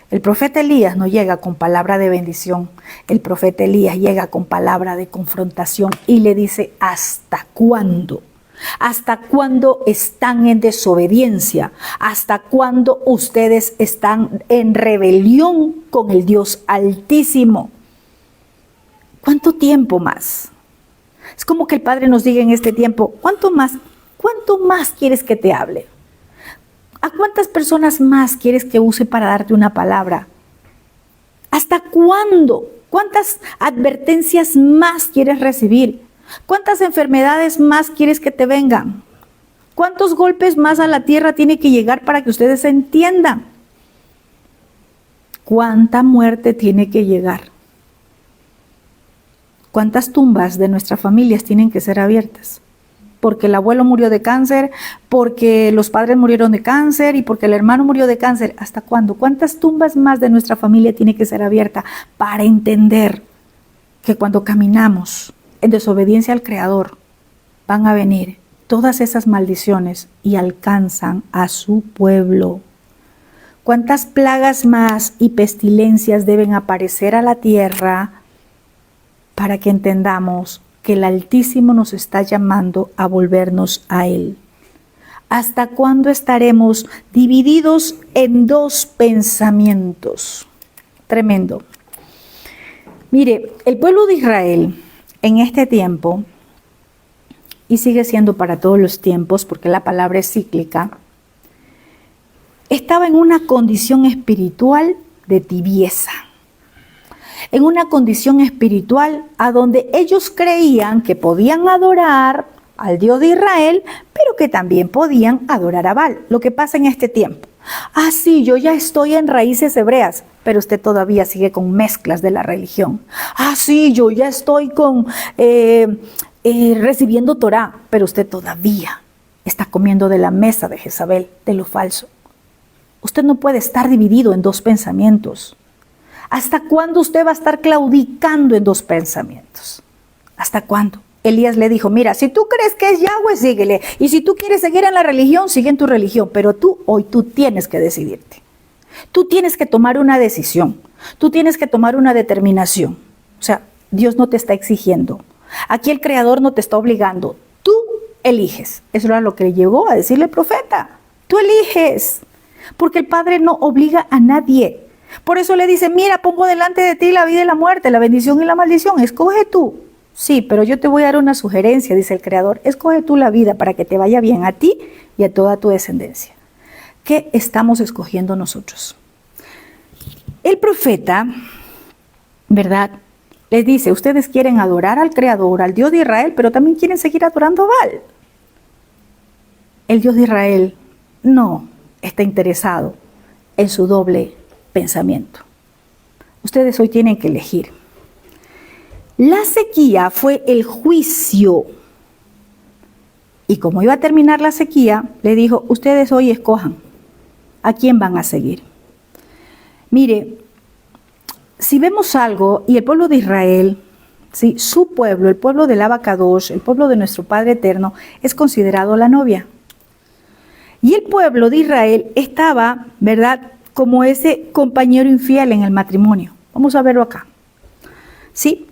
El profeta Elías no llega con palabra de bendición, el profeta Elías llega con palabra de confrontación y le dice: ¿hasta cuándo? ¿Hasta cuándo están en desobediencia? ¿Hasta cuándo ustedes están en rebelión con el Dios Altísimo? ¿Cuánto tiempo más? Es como que el Padre nos diga en este tiempo: ¿cuánto más quieres que te hable? ¿A cuántas personas más quieres que use para darte una palabra? ¿Hasta cuándo? ¿Cuántas advertencias más quieres recibir? ¿Cuántas enfermedades más quieres que te vengan? ¿Cuántos golpes más a la tierra tiene que llegar para que ustedes entiendan? ¿Cuánta muerte tiene que llegar? ¿Cuántas tumbas de nuestras familias tienen que ser abiertas? Porque el abuelo murió de cáncer, porque los padres murieron de cáncer y porque el hermano murió de cáncer. ¿Hasta cuándo? ¿Cuántas tumbas más de nuestra familia tiene que ser abierta para entender que cuando caminamos en desobediencia al Creador van a venir todas esas maldiciones y alcanzan a su pueblo? ¿Cuántas plagas más y pestilencias deben aparecer a la tierra para que entendamos que el Altísimo nos está llamando a volvernos a Él? ¿Hasta cuándo estaremos divididos en dos pensamientos? Tremendo. Mire, el pueblo de Israel en este tiempo, y sigue siendo para todos los tiempos porque la palabra es cíclica, estaba en una condición espiritual de tibieza. En una condición espiritual a donde ellos creían que podían adorar al Dios de Israel, pero que también podían adorar a Baal. Lo que pasa en este tiempo, Ah, sí, yo ya estoy en raíces hebreas, pero usted todavía sigue con mezclas de la religión. Ah, sí, yo ya estoy recibiendo Torah, pero usted todavía está comiendo de la mesa de Jezabel, de lo falso. Usted no puede estar dividido en dos pensamientos. ¿Hasta cuándo usted va a estar claudicando en dos pensamientos? ¿Hasta cuándo? Elías le dijo, mira, si tú crees que es Yahweh, síguele. Y si tú quieres seguir en la religión, sigue en tu religión. Pero hoy tú tienes que decidirte. Tú tienes que tomar una decisión. Tú tienes que tomar una determinación. O sea, Dios no te está exigiendo. Aquí el Creador no te está obligando. Tú eliges. Eso era lo que le llegó a decirle el profeta. Tú eliges. Porque el Padre no obliga a nadie. Por eso le dice, mira, pongo delante de ti la vida y la muerte, la bendición y la maldición. Escoge tú. Sí, pero yo te voy a dar una sugerencia, dice el Creador. Escoge tú la vida para que te vaya bien a ti y a toda tu descendencia. ¿Qué estamos escogiendo nosotros? El profeta, ¿verdad?, les dice, ustedes quieren adorar al Creador, al Dios de Israel, pero también quieren seguir adorando a Baal. El Dios de Israel no está interesado en su doble pensamiento. Ustedes hoy tienen que elegir. La sequía fue el juicio. Y como iba a terminar la sequía, le dijo, ustedes hoy escojan a quién van a seguir. Mire, si vemos algo, y el pueblo de Israel, ¿sí?, su pueblo, el pueblo del Abacadosh, el pueblo de nuestro Padre Eterno, es considerado la novia. Y el pueblo de Israel estaba, ¿verdad?, como ese compañero infiel en el matrimonio. Vamos a verlo acá. ¿Sí?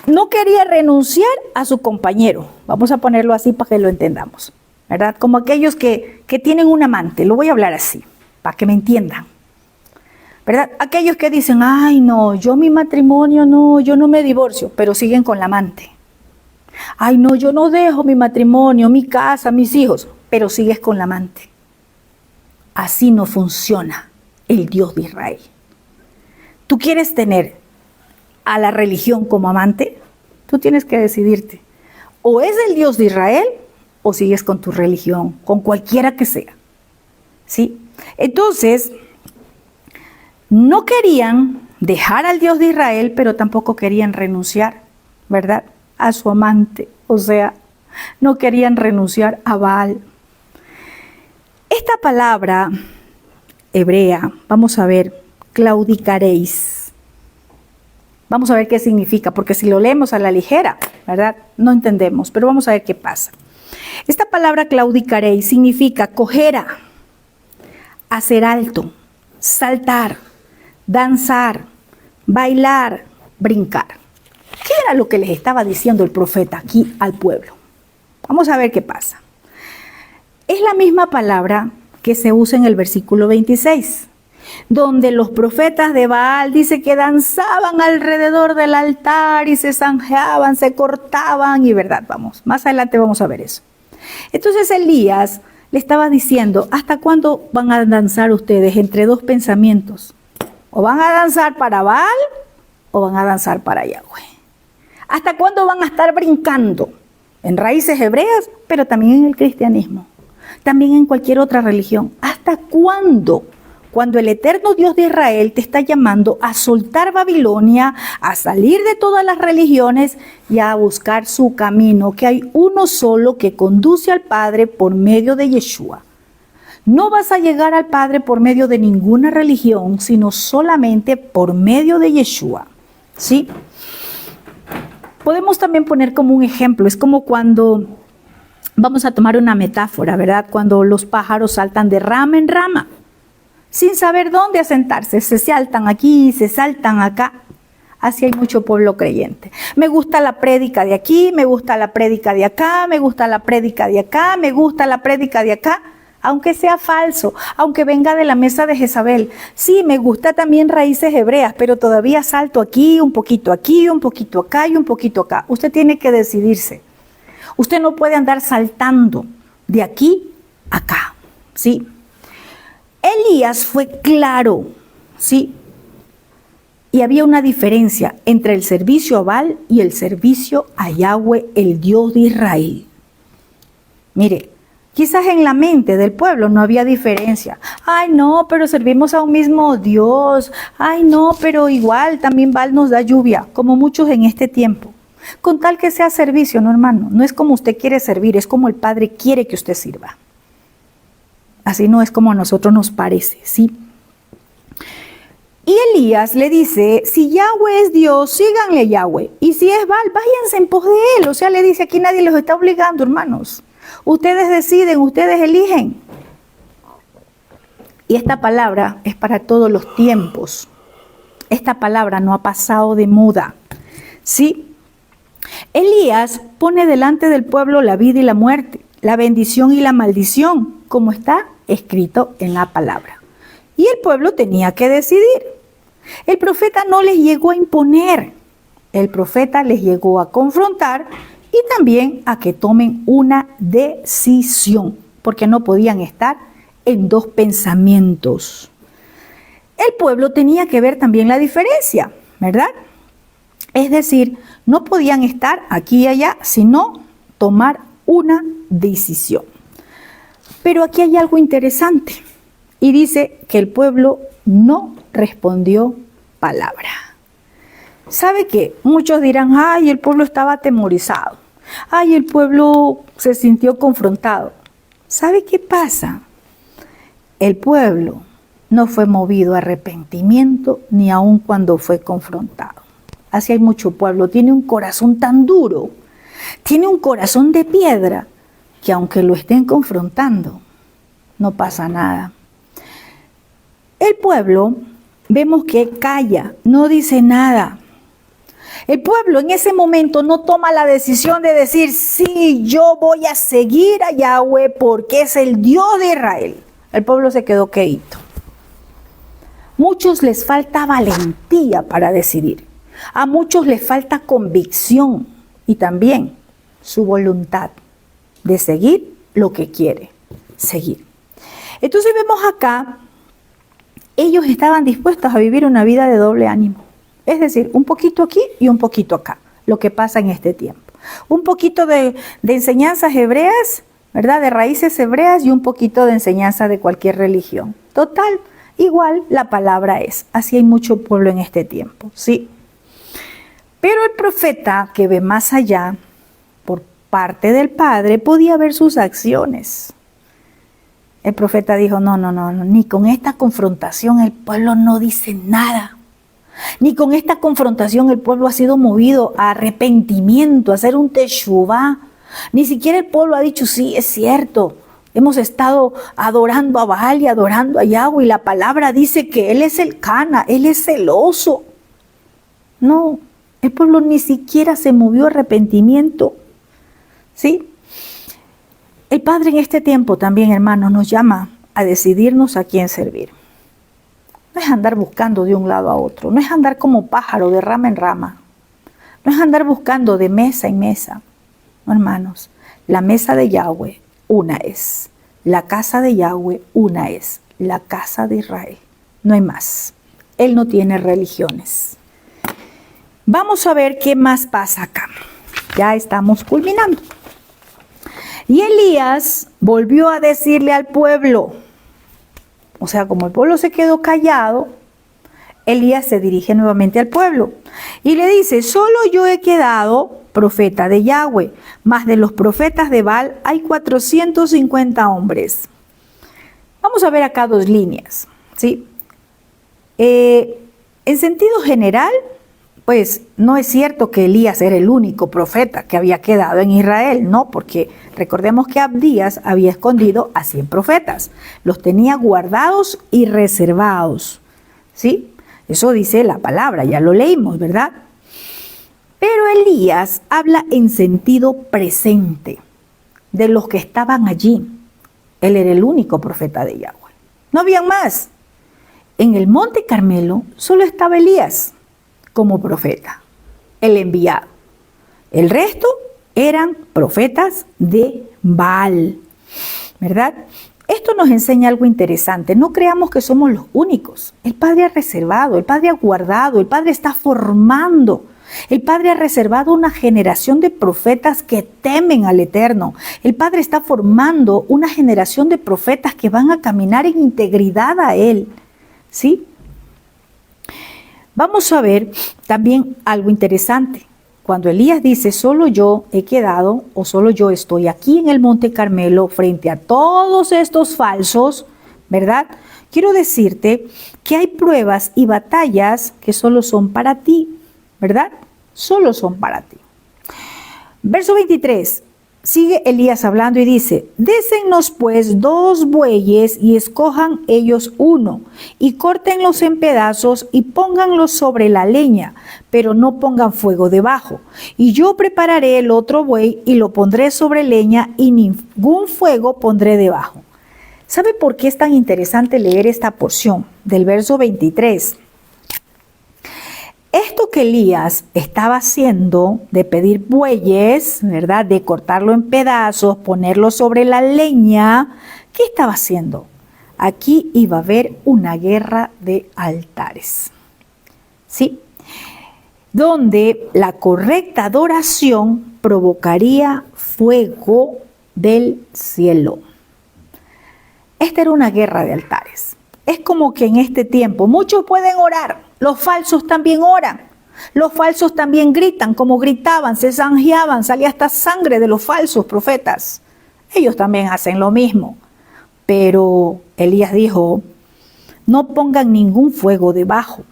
No quería renunciar a su compañero. Vamos a ponerlo así para que lo entendamos, ¿verdad? Como aquellos que tienen un amante. Lo voy a hablar así, para que me entiendan, ¿verdad? Aquellos que dicen, ay, no, yo mi matrimonio no, yo no me divorcio, pero siguen con la amante. Ay, no, yo no dejo mi matrimonio, mi casa, mis hijos, pero sigues con la amante. Así no funciona el Dios de Israel. ¿Tú quieres tener a la religión como amante? Tú tienes que decidirte. O es el Dios de Israel o sigues con tu religión, con cualquiera que sea. ¿Sí? Entonces, no querían dejar al Dios de Israel, pero tampoco querían renunciar, ¿verdad?, a su amante. O sea, no querían renunciar a Baal. Esta palabra hebrea, vamos a ver, claudicaréis. Vamos a ver qué significa, porque si lo leemos a la ligera, ¿verdad?, no entendemos, pero vamos a ver qué pasa. Esta palabra claudicaréis significa cojera, hacer alto, saltar, danzar, bailar, brincar. ¿Qué era lo que les estaba diciendo el profeta aquí al pueblo? Vamos a ver qué pasa. Es la misma palabra que se usa en el versículo 26, donde los profetas de Baal dice que danzaban alrededor del altar y se zanjeaban, se cortaban y verdad, vamos, más adelante vamos a ver eso. Entonces Elías le estaba diciendo, ¿hasta cuándo van a danzar ustedes entre dos pensamientos? ¿O van a danzar para Baal o van a danzar para Yahweh? ¿Hasta cuándo van a estar brincando en raíces hebreas, pero también en el cristianismo? También en cualquier otra religión. ¿Hasta cuándo? Cuando el eterno Dios de Israel te está llamando a soltar Babilonia, a salir de todas las religiones y a buscar su camino, que hay uno solo que conduce al Padre por medio de Yeshua. No vas a llegar al Padre por medio de ninguna religión, sino solamente por medio de Yeshua. ¿Sí? Podemos también poner como un ejemplo, es como cuando... Vamos a tomar una metáfora, ¿verdad? Cuando los pájaros saltan de rama en rama, sin saber dónde asentarse, se saltan aquí, se saltan acá. Así hay mucho pueblo creyente. Me gusta la prédica de aquí, me gusta la prédica de acá, me gusta la prédica de acá, me gusta la prédica de acá, aunque sea falso, aunque venga de la mesa de Jezabel. Sí, me gusta también raíces hebreas, pero todavía salto aquí, un poquito acá y un poquito acá. Usted tiene que decidirse. Usted no puede andar saltando de aquí a acá, ¿sí? Elías fue claro, ¿sí? Y había una diferencia entre el servicio a Baal y el servicio a Yahweh, el Dios de Israel. Mire, Quizás en la mente del pueblo no había diferencia. Ay, no, pero servimos a un mismo Dios. Ay, no, pero igual también Baal nos da lluvia, como muchos en este tiempo. Con tal que sea servicio, no, hermano. No es como usted quiere servir, es como el Padre quiere que usted sirva. Así no es como a nosotros nos parece, ¿sí? Y Elías le dice, si Yahweh es Dios, síganle a Yahweh. Y si es Baal, váyanse en pos de él. O sea, le dice, aquí nadie los está obligando, hermanos. Ustedes deciden, ustedes eligen. Y esta palabra es para todos los tiempos. Esta palabra no ha pasado de moda. ¿Sí? Elías pone delante del pueblo la vida y la muerte, la bendición y la maldición, como está escrito en la palabra. Y el pueblo tenía que decidir. El profeta no les llegó a imponer. El profeta les llegó a confrontar y también a que tomen una decisión, porque no podían estar en dos pensamientos. El pueblo tenía que ver también la diferencia, ¿verdad? Es decir, no podían estar aquí y allá, sino tomar una decisión. Pero aquí hay algo interesante. Y dice que el pueblo no respondió palabra. ¿Sabe qué? Muchos dirán, ay, el pueblo estaba atemorizado. Ay, el pueblo se sintió confrontado. ¿Sabe qué pasa? El pueblo no fue movido a arrepentimiento ni aun cuando fue confrontado. Así hay mucho pueblo. Tiene un corazón tan duro, tiene un corazón de piedra, que aunque lo estén confrontando, no pasa nada. El pueblo, vemos que calla, no dice nada. El pueblo en ese momento no toma la decisión de decir, sí, yo voy a seguir a Yahweh porque es el Dios de Israel. El pueblo se quedó quedito. Muchos les falta valentía para decidir. A muchos les falta convicción y también su voluntad de seguir lo que quiere seguir. Entonces vemos acá, ellos estaban dispuestos a vivir una vida de doble ánimo. Es decir, un poquito aquí y un poquito acá, lo que pasa en este tiempo. Un poquito de enseñanzas hebreas, ¿verdad? De raíces hebreas y un poquito de enseñanza de cualquier religión. Total, igual la palabra es. Así hay mucho pueblo en este tiempo, ¿sí? Pero el profeta que ve más allá, por parte del Padre, podía ver sus acciones. El profeta dijo, no, ni con esta confrontación el pueblo no dice nada. Ni con esta confrontación el pueblo ha sido movido a arrepentimiento, a hacer un teshuvá. Ni siquiera el pueblo ha dicho, sí, es cierto, hemos estado adorando a Baal y adorando a Yahweh, y la palabra dice que Él es el Cana, Él es celoso. No, el pueblo ni siquiera se movió a arrepentimiento. ¿Sí? El Padre en este tiempo también, hermanos, nos llama a decidirnos a quién servir. No es andar buscando de un lado a otro, no es andar como pájaro de rama en rama, no es andar buscando de mesa en mesa. No, hermanos, la mesa de Yahweh una es, la casa de Yahweh una es, la casa de Israel, no hay más. Él no tiene religiones. Vamos a ver qué más pasa acá. Ya estamos culminando. Y Elías volvió a decirle al pueblo, o sea, como el pueblo se quedó callado, Elías se dirige nuevamente al pueblo y le dice, solo yo he quedado profeta de Yahweh, más de los profetas de Baal hay 450 hombres. Vamos a ver acá dos líneas, ¿sí? En sentido general, pues no es cierto que Elías era el único profeta que había quedado en Israel, no, porque recordemos que Abdías había escondido a 100 profetas, los tenía guardados y reservados, ¿sí? Eso dice la palabra, ya lo leímos, ¿verdad? Pero Elías habla en sentido presente de los que estaban allí. Él era el único profeta de Yahweh. No habían más. En el Monte Carmelo solo estaba Elías como profeta, el enviado. El resto eran profetas de Baal, ¿verdad? Esto nos enseña algo interesante. No creamos que somos los únicos. El Padre ha reservado, el Padre ha guardado, el Padre está formando El Padre ha reservado una generación de profetas que temen al Eterno. El Padre está formando una generación de profetas que van a caminar en integridad a Él. ¿Sí? Vamos a ver también algo interesante. Cuando Elías dice, solo yo he quedado o solo yo estoy aquí en el Monte Carmelo frente a todos estos falsos, ¿verdad? Quiero decirte que hay pruebas y batallas que solo son para ti, ¿verdad? Solo son para ti. Verso 23. Sigue Elías hablando y dice, désennos pues 2 bueyes y escojan ellos uno y córtenlos en pedazos y pónganlos sobre la leña, pero no pongan fuego debajo. Y yo prepararé el otro buey y lo pondré sobre leña y ningún fuego pondré debajo. ¿Sabe por qué es tan interesante leer esta porción del verso 23? Esto que Elías estaba haciendo de pedir bueyes, ¿verdad? De cortarlo en pedazos, ponerlo sobre la leña, ¿qué estaba haciendo? Aquí iba a haber una guerra de altares, ¿sí? Donde la correcta adoración provocaría fuego del cielo. Esta era una guerra de altares. Es como que en este tiempo muchos pueden orar, los falsos también oran, los falsos también gritan como gritaban, se zanjeaban, salía hasta sangre de los falsos profetas. Ellos también hacen lo mismo. Pero Elías dijo, no pongan ningún fuego debajo.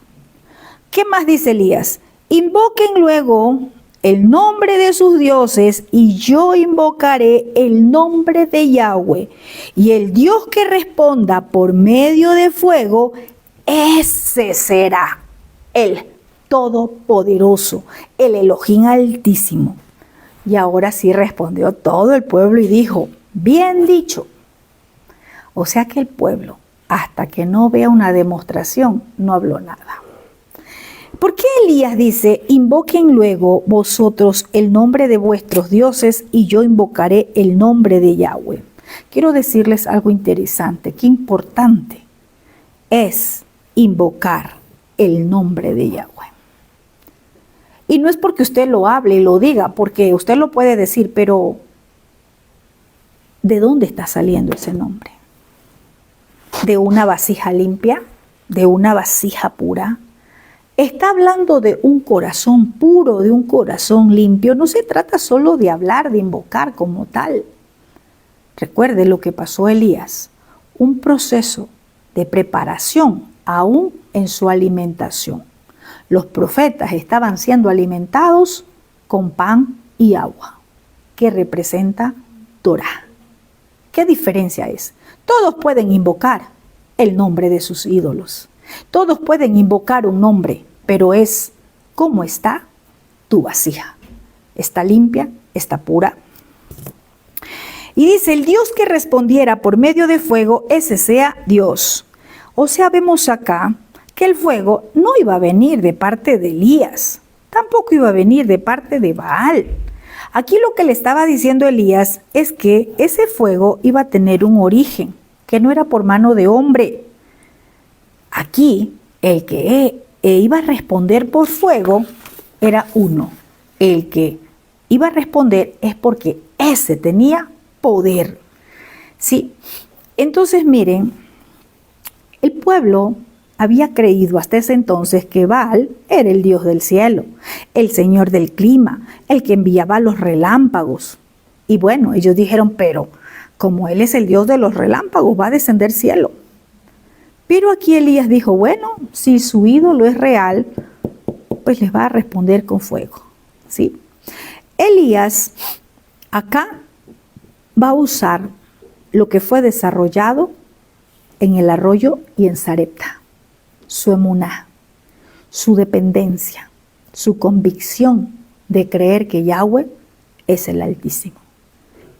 ¿Qué más dice Elías? Invoquen luego el nombre de sus dioses y yo invocaré el nombre de Yahweh. Y el Dios que responda por medio de fuego, ese será el Todopoderoso, el Elohim Altísimo. Y ahora sí respondió todo el pueblo y dijo, bien dicho. O sea que el pueblo, hasta que no vea una demostración, no habló nada. ¿Por qué Elías dice, invoquen luego vosotros el nombre de vuestros dioses y yo invocaré el nombre de Yahweh? Quiero decirles algo interesante, qué importante es invocar el nombre de Yahweh. Y no es porque usted lo hable y lo diga, porque usted lo puede decir, pero ¿de dónde está saliendo ese nombre? ¿De una vasija limpia? ¿De una vasija pura? Está hablando de un corazón puro, de un corazón limpio. No se trata solo de hablar, de invocar como tal. Recuerde lo que pasó a Elías, un proceso de preparación aún en su alimentación. Los profetas estaban siendo alimentados con pan y agua, que representa Torah. ¿Qué diferencia es? Todos pueden invocar el nombre de sus ídolos. Todos pueden invocar un nombre, pero es ¿cómo está tu vasija? ¿Está limpia? ¿Está pura? Y dice, el Dios que respondiera por medio de fuego, ese sea Dios. O sea, vemos acá que el fuego no iba a venir de parte de Elías, tampoco iba a venir de parte de Baal. Aquí lo que le estaba diciendo Elías es que ese fuego iba a tener un origen, que no era por mano de hombre. Aquí, el que iba a responder por fuego era uno. El que iba a responder es porque ese tenía poder. Sí, entonces miren, el pueblo había creído hasta ese entonces que Baal era el Dios del cielo, el Señor del clima, el que enviaba los relámpagos. Y bueno, ellos dijeron, pero como Él es el Dios de los relámpagos, va a descender cielo. Pero aquí Elías dijo, bueno, si su ídolo es real, pues les va a responder con fuego. ¿Sí? Elías acá va a usar lo que fue desarrollado en el arroyo y en Sarepta. Su emuná, su dependencia, su convicción de creer que Yahweh es el Altísimo.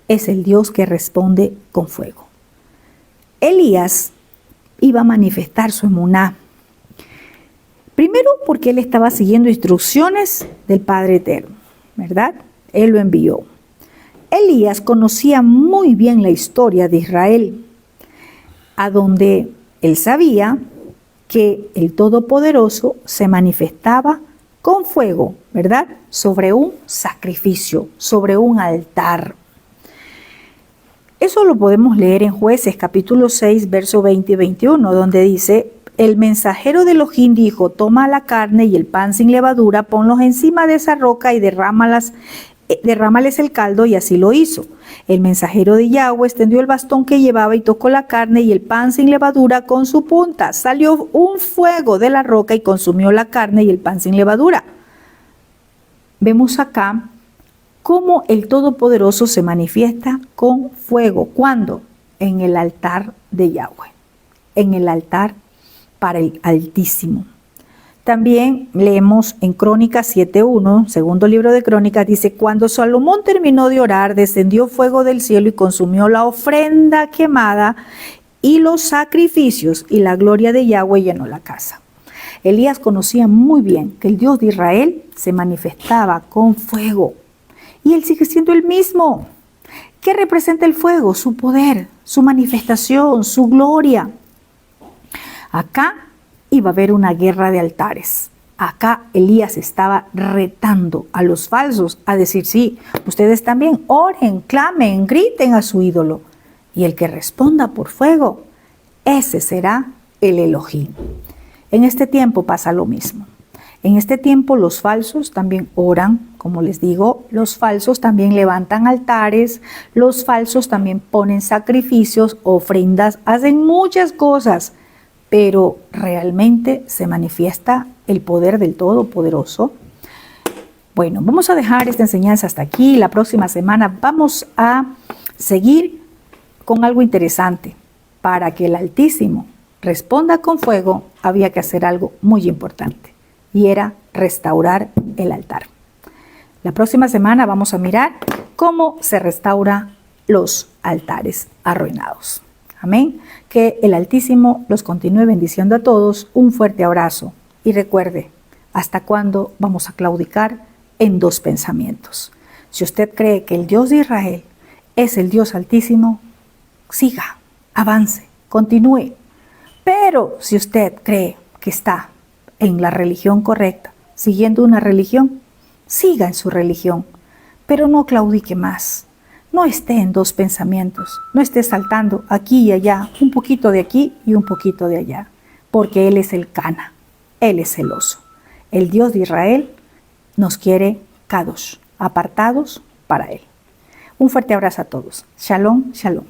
Es el Dios que responde con fuego. Elías iba a manifestar su emuná. Primero porque él estaba siguiendo instrucciones del Padre Eterno, ¿verdad? Él lo envió. Elías conocía muy bien la historia de Israel, a donde él sabía que el Todopoderoso se manifestaba con fuego, ¿verdad? Sobre un sacrificio, sobre un altar. Eso lo podemos leer en Jueces capítulo 6, verso 20 y 21, donde dice: el mensajero de Elohim dijo: toma la carne y el pan sin levadura, ponlos encima de esa roca y derrámales el caldo, y así lo hizo. El mensajero de Yahweh extendió el bastón que llevaba y tocó la carne y el pan sin levadura con su punta. Salió un fuego de la roca y consumió la carne y el pan sin levadura. Vemos acá cómo el Todopoderoso se manifiesta con fuego. ¿Cuándo? En el altar de Yahweh, en el altar para el Altísimo. También leemos en Crónicas 7:1, segundo libro de Crónicas, dice: cuando Salomón terminó de orar, descendió fuego del cielo y consumió la ofrenda quemada y los sacrificios, y la gloria de Yahweh llenó la casa. Elías conocía muy bien que el Dios de Israel se manifestaba con fuego, y él sigue siendo el mismo. ¿Qué representa el fuego? Su poder, su manifestación, su gloria. Acá iba a haber una guerra de altares. Acá Elías estaba retando a los falsos a decir: sí, ustedes también oren, clamen, griten a su ídolo, y el que responda por fuego, ese será el Elohim. En este tiempo pasa lo mismo. En este tiempo los falsos también oran, como les digo, los falsos también levantan altares, los falsos también ponen sacrificios, ofrendas, hacen muchas cosas, pero realmente se manifiesta el poder del Todopoderoso. Bueno, vamos a dejar esta enseñanza hasta aquí. La próxima semana vamos a seguir con algo interesante. Para que el Altísimo responda con fuego, había que hacer algo muy importante, y era restaurar el altar. La próxima semana vamos a mirar cómo se restaura los altares arruinados. Amén. Que el Altísimo los continúe bendiciendo a todos. Un fuerte abrazo. Y recuerde, ¿hasta cuándo vamos a claudicar en dos pensamientos? Si usted cree que el Dios de Israel es el Dios Altísimo, siga, avance, continúe. Pero si usted cree que está en la religión correcta, siguiendo una religión, siga en su religión, pero no claudique más. No esté en dos pensamientos, no esté saltando aquí y allá, un poquito de aquí y un poquito de allá, porque Él es el Cana, Él es celoso. El Dios de Israel nos quiere kadosh, apartados para Él. Un fuerte abrazo a todos. Shalom, shalom.